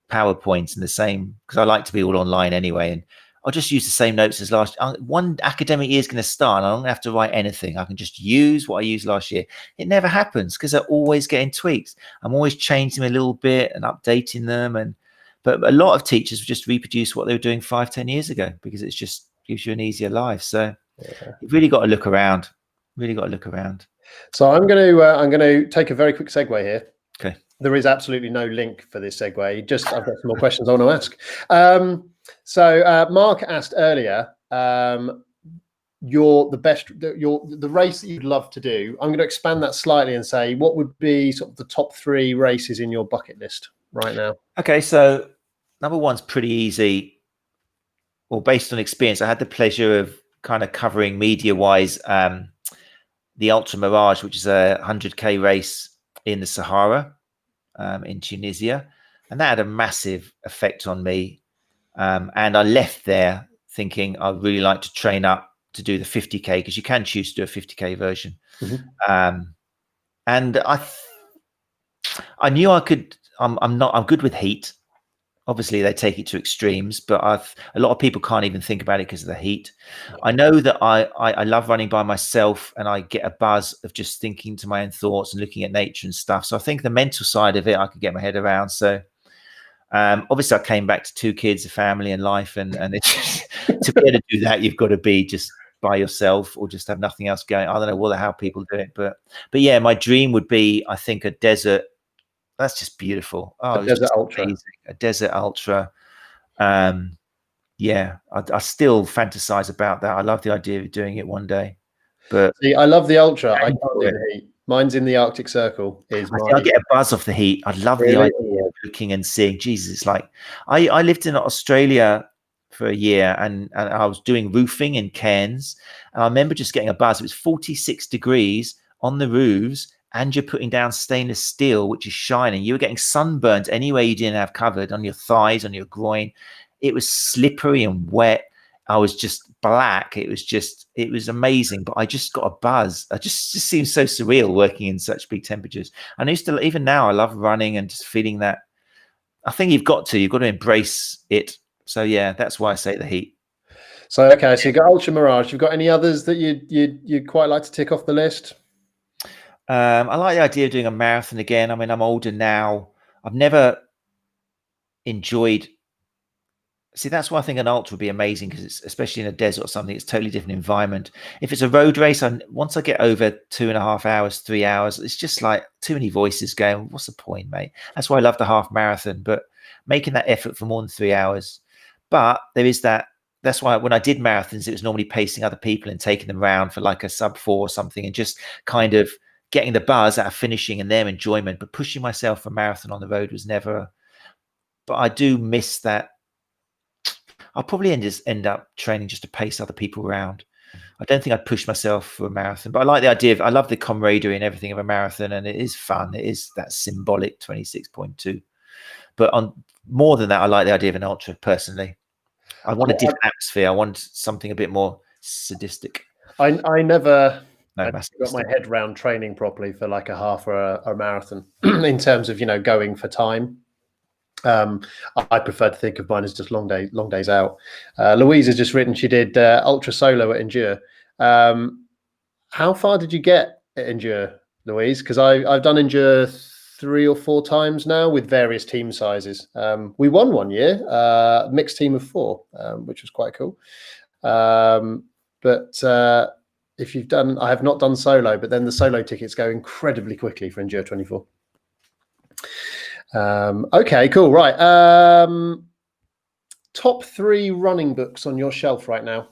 PowerPoints and the same, because I like to be all online anyway, and I'll just use the same notes as last. One academic year is going to start and I don't have to write anything. I can just use what I used last year. It never happens, because they're always getting tweaks. I'm always changing them a little bit and updating them. But a lot of teachers just reproduce what they were doing 5-10 years ago, because it's just gives you an easier life. So you've really got to look around. So I'm going to take a very quick segue here. Okay. There is absolutely no link for this segue. I've got some more questions I want to ask. So Mark asked earlier, you're the best, the race that you'd love to do. I'm going to expand that slightly and say, what would be sort of the top 3 races in your bucket list right now? Okay, so number one's pretty easy. Well, based on experience, I had the pleasure of kind of covering media-wise the Ultra Mirage, which is a 100K race in the Sahara in Tunisia. And that had a massive effect on me. And I left there thinking I'd really like to train up to do the 50K, because you can choose to do a 50K version. Mm-hmm. And I knew I could. I'm good with heat. Obviously, they take it to extremes, but a lot of people can't even think about it because of the heat. I know that I love running by myself, and I get a buzz of just thinking to my own thoughts and looking at nature and stuff. So I think the mental side of it, I could get my head around. So obviously, I came back to 2 kids, a family, and life, and it's just, to be able to do that, you've got to be just by yourself or just have nothing else going. I don't know how people do it, but yeah, my dream would be, I think, a desert. That's just beautiful. A desert ultra. Amazing. A desert ultra. Yeah, I still fantasize about that. I love the idea of doing it one day. But see, I love the ultra. I can't do the heat. Mine's in the Arctic Circle. I get a buzz off the heat. I love the idea of looking and seeing. Jesus, it's like I lived in Australia for a year, and I was doing roofing in Cairns, and I remember just getting a buzz. It was 46 degrees on the roofs, and you're putting down stainless steel, which is shining. You were getting sunburnt anywhere you didn't have covered, on your thighs, on your groin. It was slippery and wet. I was just black. It was amazing, but I just got a buzz. It just seems so surreal working in such big temperatures. And even now, I love running and just feeling that. I think you've got to embrace it. So yeah, that's why I say the heat. So okay, so you got Ultra Mirage. You've got any others that you'd quite like to tick off the list? I like the idea of doing a marathon again. I mean, I'm older now. I've never enjoyed. See, that's why I think an ultra would be amazing, because it's, especially in a desert or something, it's a totally different environment. If it's a road race, once I get over 2.5 hours, 3 hours, it's just like too many voices going, what's the point, mate? That's why I love the half marathon, but making that effort for more than 3 hours. But there is that. That's why when I did marathons, it was normally pacing other people and taking them around for like a sub 4 or something, and just kind of getting the buzz out of finishing and their enjoyment. But pushing myself for a marathon on the road was never. But I do miss that. I'll probably end up training just to pace other people around. I don't think I'd push myself for a marathon, but I like the idea I love the camaraderie and everything of a marathon, and it is fun. It is that symbolic 26.2. But on more than that, I like the idea of an ultra personally. I want a different atmosphere. I want something a bit more sadistic. I never got my head round training properly for like a half or a marathon in terms of, going for time. I prefer to think of mine as just long days out. Louise has just written she did ultra solo at Endure. How far did you get at Endure, Louise? Because I've done Endure 3 or 4 times now with various team sizes. We won one year, mixed team of 4, which was quite cool. but if you've done, I have not done solo, but then the solo tickets go incredibly quickly for Endure 24. Okay, cool. Right. Top 3 running books on your shelf right now.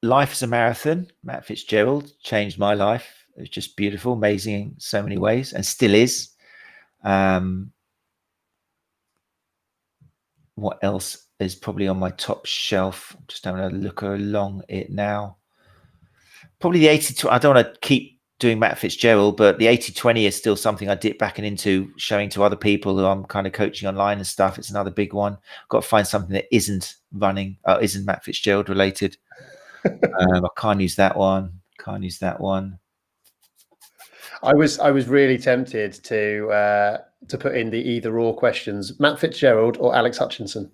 Life is a Marathon, Matt Fitzgerald, changed my life. It was just beautiful, amazing in so many ways, and still is. What else is probably on my top shelf? I'm just having a look along it now. Probably the 80. I don't want to keep doing Matt Fitzgerald, but the 80-20 is still something I dip back into, showing to other people who I'm kind of coaching online and stuff. It's another big one. Got to find something that isn't running, isn't Matt Fitzgerald related. I can't use that one. Can't use that one. I was really tempted to put in the either or questions: Matt Fitzgerald or Alex Hutchinson.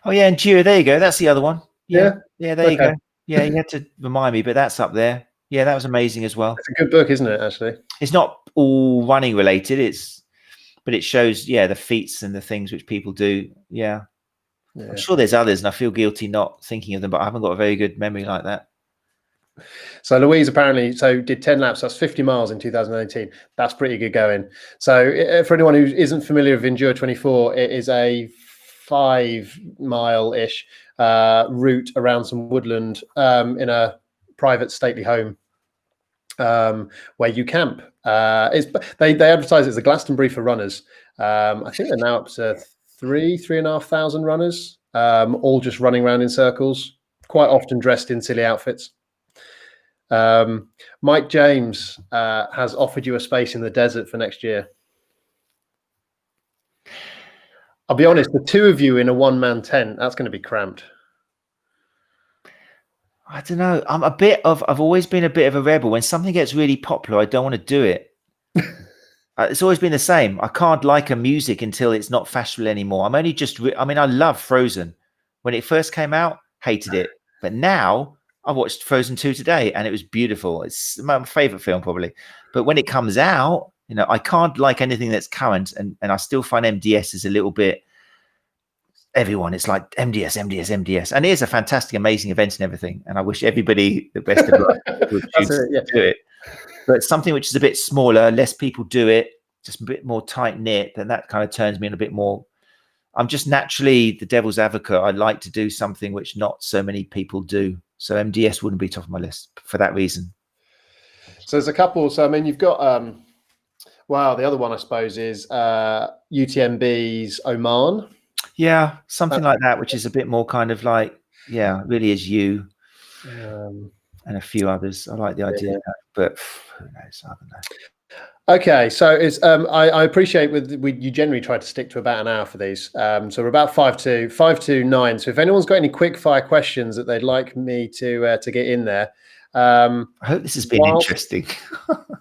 Oh yeah, and Endure. There you go. That's the other one. Yeah. There you go. Yeah, you had to remind me, but that's up there. Yeah, that was amazing as well. It's a good book, isn't it? Actually, it's not all running related. But it shows, the feats and the things which people do. Yeah. I'm sure there's others, and I feel guilty not thinking of them, but I haven't got a very good memory like that. So Louise apparently did 10 laps. That's 50 miles in 2018. That's pretty good going. So for anyone who isn't familiar with Endure 24, it is a 5-mile-ish route around some woodland in a private stately home where you camp. They advertise it as a Glastonbury for runners. I think they're now up to 3,500 runners, all just running around in circles, quite often dressed in silly outfits. Mike James has offered you a space in the desert for next year. I'll be honest, the 2 of you in a one-man tent, that's going to be cramped. I don't know. I've always been a bit of a rebel. When something gets really popular, I don't want to do it. It's always been the same. I can't like a music until it's not fashionable anymore. I love Frozen. When it first came out, hated it. But now I watched Frozen 2 today and it was beautiful. It's my favorite film probably. But when it comes out, I can't like anything that's current. And I still find MDS is a little bit, everyone, it's like MDS. And it is a fantastic, amazing event and everything. And I wish everybody the best of luck to do it. But something which is a bit smaller, less people do it, just a bit more tight knit, then that kind of turns me in a bit more. I'm just naturally the devil's advocate. I'd like to do something which not so many people do. So MDS wouldn't be top of my list for that reason. So there's a couple. So, I mean, you've got, the other one, I suppose, is UTMB's Oman. Yeah, something like that, which is a bit more kind of like, really is you. And a few others. I like the idea of that, but who knows? I don't know. Okay, so it's I appreciate you generally try to stick to about an hour for these. So we're about 5 to 9. So if anyone's got any quick fire questions that they'd like me to get in there, I hope this has been interesting.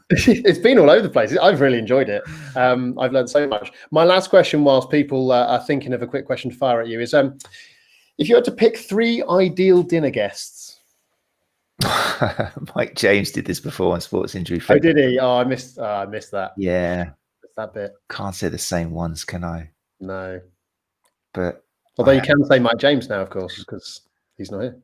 It's been all over the place. I've really enjoyed it. I've learned so much. My last question, whilst people are thinking of a quick question to fire at you, is if you had to pick 3 ideal dinner guests. Mike James did this before on Sports Injury. Oh, did he? Oh, I missed that. Yeah, missed that bit. Can't say the same ones, can I? No. But although you can say Mike James now, of course, because he's not here.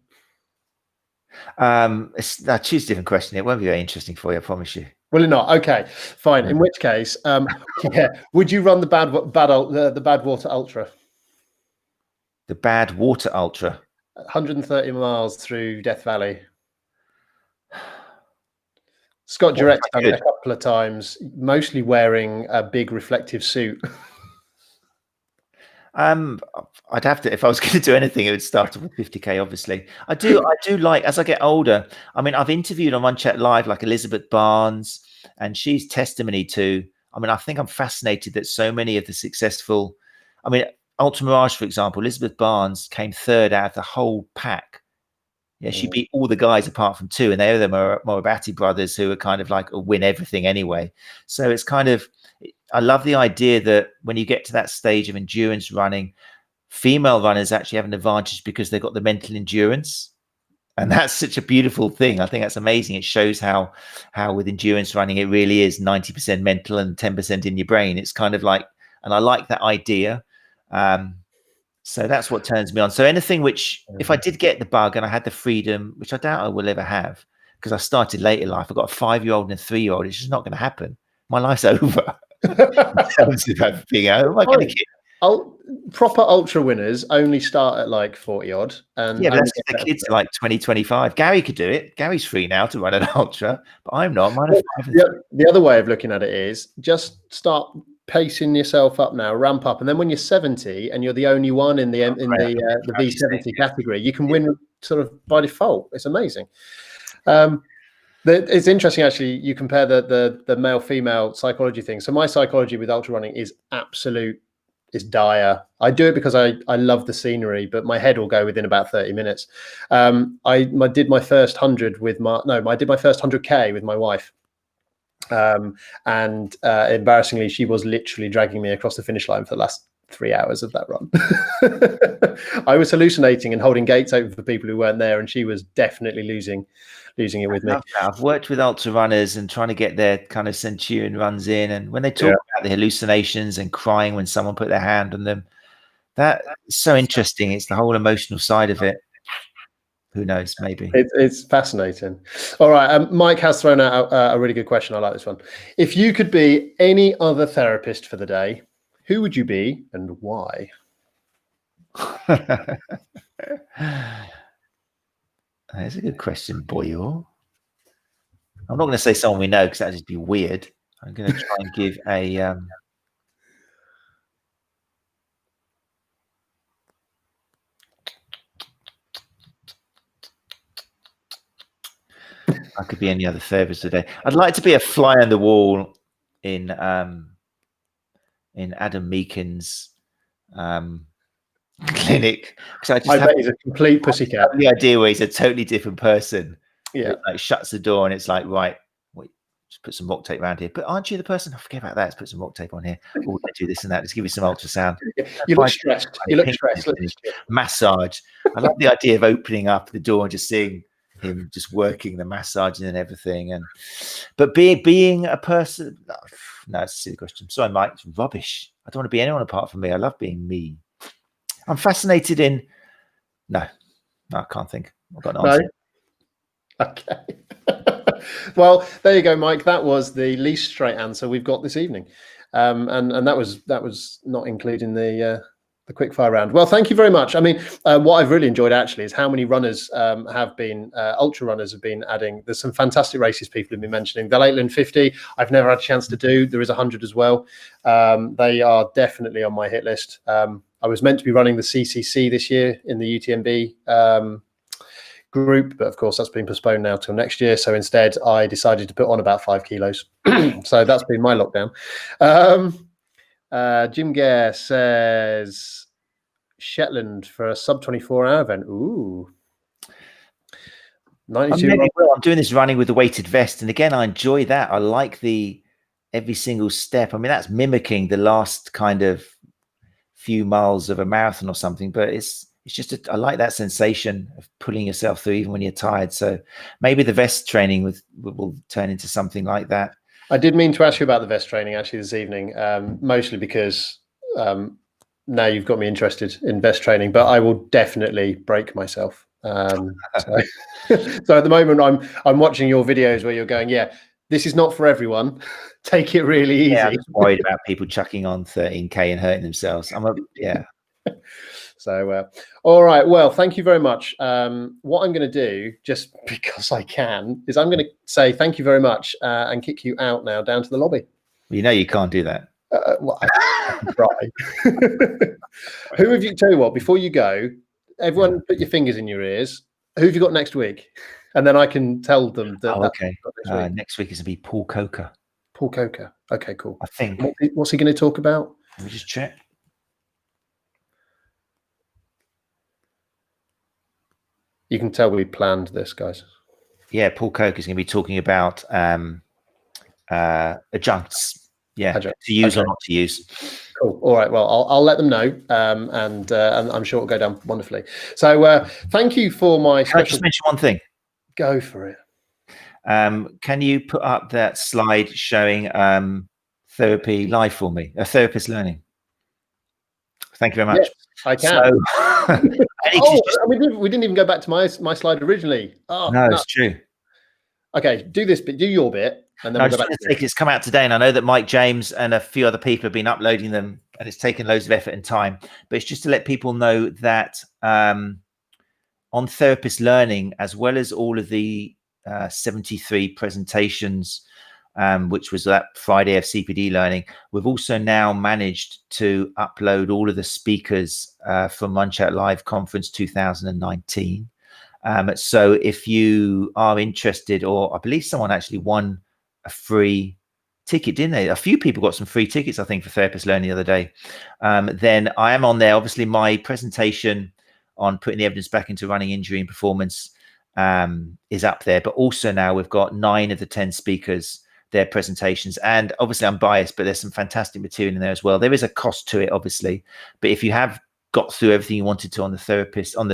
I choose a different question. It won't be very interesting for you, I promise you. Will it not? Okay, fine. In which case, would you run the Badwater Ultra? The Badwater Ultra. 130 miles through Death Valley. Scott Durett's done it a couple of times, mostly wearing a big reflective suit. I'd have to, if I was going to do anything, it would start off with 50k. Obviously, I do like, as I get older. I mean, I've interviewed on Runchatlive like Elizabeth Barnes, and she's testimony to. I mean, I think I'm fascinated that so many of the successful. I mean, Ultra Mirage, for example, Elizabeth Barnes came 3rd out of the whole pack. Yeah, she beat all the guys apart from 2, and they are the Morabati brothers, who are kind of like win everything anyway. So it's kind of, I love the idea that when you get to that stage of endurance running, female runners actually have an advantage because they've got the mental endurance. And that's such a beautiful thing. I think that's amazing. It shows how with endurance running, it really is 90% mental and 10% in your brain. It's kind of like, and I like that idea. So that's what turns me on. So anything which, if I did get the bug and I had the freedom, which I doubt I will ever have, because I started late in life, I've got a 5-year-old and a 3-year-old. It's just not going to happen. My life's over. In terms of being out. Am I going to get? Proper ultra winners only start at like 40 odd, and Yeah, but that's the kids are like 20, 25. Gary could do it. Gary's free now to run an ultra, but I'm not. Mine are 5 and 3. The other way of looking at it is just start pacing yourself up now, ramp up, and then when you're 70 and you're the only one in the V70 category, you can win sort of by default. It's amazing. It's interesting actually. You compare the male female psychology thing. So my psychology with ultra running is dire. I do it because I love the scenery, but my head will go within about 30 minutes. I did my first 100 with I did my first 100K with my wife. And embarrassingly, she was literally dragging me across the finish line for the last 3 hours of that run. I was hallucinating and holding gates open for people who weren't there, and she was definitely losing it with me. I've worked with ultra runners and trying to get their kind of centurion runs in, and when they talk about the hallucinations and crying when someone put their hand on them, that's so interesting. It's the whole emotional side of it. Who knows? Maybe it's fascinating. All right, Mike has thrown out a really good question. I like this one. If you could be any other therapist for the day, who would you be and why? That's a good question, boyo. I'm not going to say someone we know because that'd just be weird. I'm going to try and give a I could be any other therapist today. I'd like to be a fly on the wall in Adam Meakin's clinic, because I bet he's a complete pussycat. The idea where he's a totally different person. Yeah, like shuts the door and it's like, right, wait, just put some rock tape around here. But aren't you the person? I forget about that. Let's put some rock tape on here. Oh, let's do this and that. Let's give you some ultrasound. You look stressed. You look stressed. Massage. I like the idea of opening up the door and just seeing him just working the massaging and everything. But being a person, no, it's a silly question. Sorry, Mike, it's rubbish. I don't want to be anyone apart from me. I love being me. I'm fascinated in. No, I can't think. I've got an answer. No? Okay. Well, there you go, Mike. That was the least straight answer we've got this evening, and that was not including the quickfire round. Well, thank you very much. I mean, what I've really enjoyed actually is how many runners have been ultra runners have been adding. There's some fantastic races people have been mentioning. The Lakeland 50 I've never had a chance to do. There is 100 as well. They are definitely on my hit list. I was meant to be running the CCC this year in the UTMB group, but of course that's been postponed now till next year. So instead I decided to put on about 5 kilos. So that's been my lockdown. Jim Gare says Shetland for a sub 24-hour event. Ooh. 92. I'm doing this running with the weighted vest, and again I enjoy that. I like the every single step. I mean, that's mimicking the last kind of few miles of a marathon or something, but it's just I like that sensation of pulling yourself through even when you're tired. So maybe the vest training will turn into something like that. I did mean to ask you about the vest training actually this evening, mostly because now you've got me interested in vest training, but I will definitely break myself. So at the moment I'm watching your videos where you're going, yeah, this is not for everyone. Take it really easy. Yeah, I'm just worried about people chucking on 13K and hurting themselves. So, all right. Well, thank you very much. What I'm going to do, just because I can, is I'm going to say thank you very much and kick you out now down to the lobby. You know you can't do that. Well, I can try. Who have you, tell you what, before you go, everyone put your fingers in your ears. Who have you got next week? And then I can tell them that. Oh, okay. Next week is going to be Paul Coker. Paul Coker. Okay, cool. I think. What's he going to talk about? Let me just check. You can tell we planned this, guys. Yeah, Paul Coker is going to be talking about adjuncts. Yeah, adjuncts. To use or not to use. Cool. All right. Well, I'll let them know, and I'm sure it'll go down wonderfully. So thank you for my. Can I just mention one thing? Go for it. Can you put up that slide showing therapy live for me? A therapist learning. Thank you very much. Yes, I can. So, we didn't even go back to my slide originally. Oh, no, it's true. Okay, do this bit, do your bit, and then No, we'll go back to this. it's come out today, and I know that Mike James and a few other people have been uploading them, and it's taken loads of effort and time. But it's just to let people know that on Therapist Learning, as well as all of the 73 presentations, which was that Friday of CPD learning, we've also now managed to upload all of the speakers from Runchatlive Conference 2019. So if you are interested, or I believe someone actually won a free ticket, didn't they? A few people got some free tickets, I think, for Therapist Learning the other day. Then I am on there. Obviously, my presentation on putting the evidence back into running, injury, and performance is up there. But also now we've got 9 of the 10 speakers, their presentations. And obviously I'm biased, but there's some fantastic material in there as well. There is a cost to it, obviously. But if you have got through everything you wanted to on the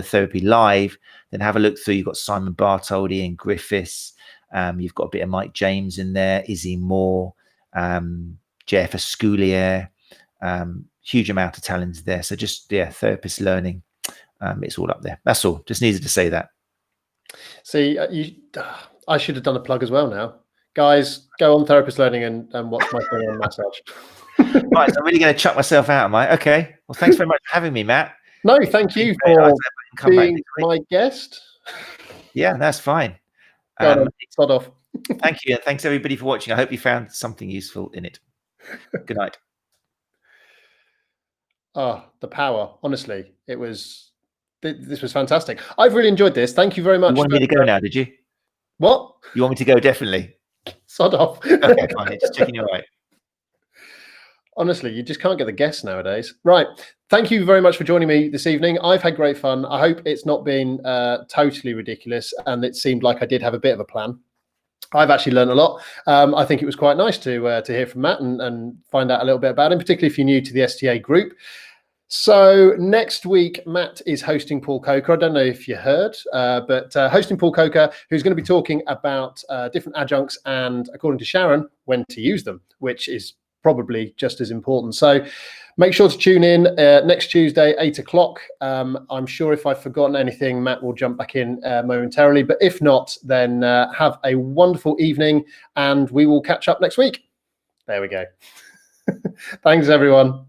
Therapy Live, then have a look through. You've got Simon Barthold, Ian Griffiths. You've got a bit of Mike James in there, Izzy Moore, Jeff Escoulier, huge amount of talent there. So just, Therapist Learning. It's all up there. That's all. Just needed to say that. See, I should have done a plug as well now. Guys, go on Therapist Learning and watch my thing on massage. Right, so I'm really going to chuck myself out, am I? Okay. Well, thanks very much for having me, Matt. No, thank you for being my guest. Yeah, that's fine. Start off. Thank you. And thanks everybody for watching. I hope you found something useful in it. Good night. The power. Honestly, this was fantastic. I've really enjoyed this. Thank you very much. You wanted me to go now, did you? What? You want me to go? Definitely. Sod off. Okay, fine. Just checking you're right. Honestly, you just can't get the guests nowadays. Right. Thank you very much for joining me this evening. I've had great fun. I hope it's not been totally ridiculous and it seemed like I did have a bit of a plan. I've actually learned a lot. I think it was quite nice to hear from Matt and find out a little bit about him, particularly if you're new to the STA group. So next week, Matt is hosting Paul Coker. I don't know if you heard, but hosting Paul Coker, who's going to be talking about different adjuncts and, according to Sharon, when to use them, which is probably just as important. So make sure to tune in next Tuesday, 8 o'clock. I'm sure if I've forgotten anything, Matt will jump back in momentarily. But if not, then have a wonderful evening and we will catch up next week. There we go. Thanks, everyone.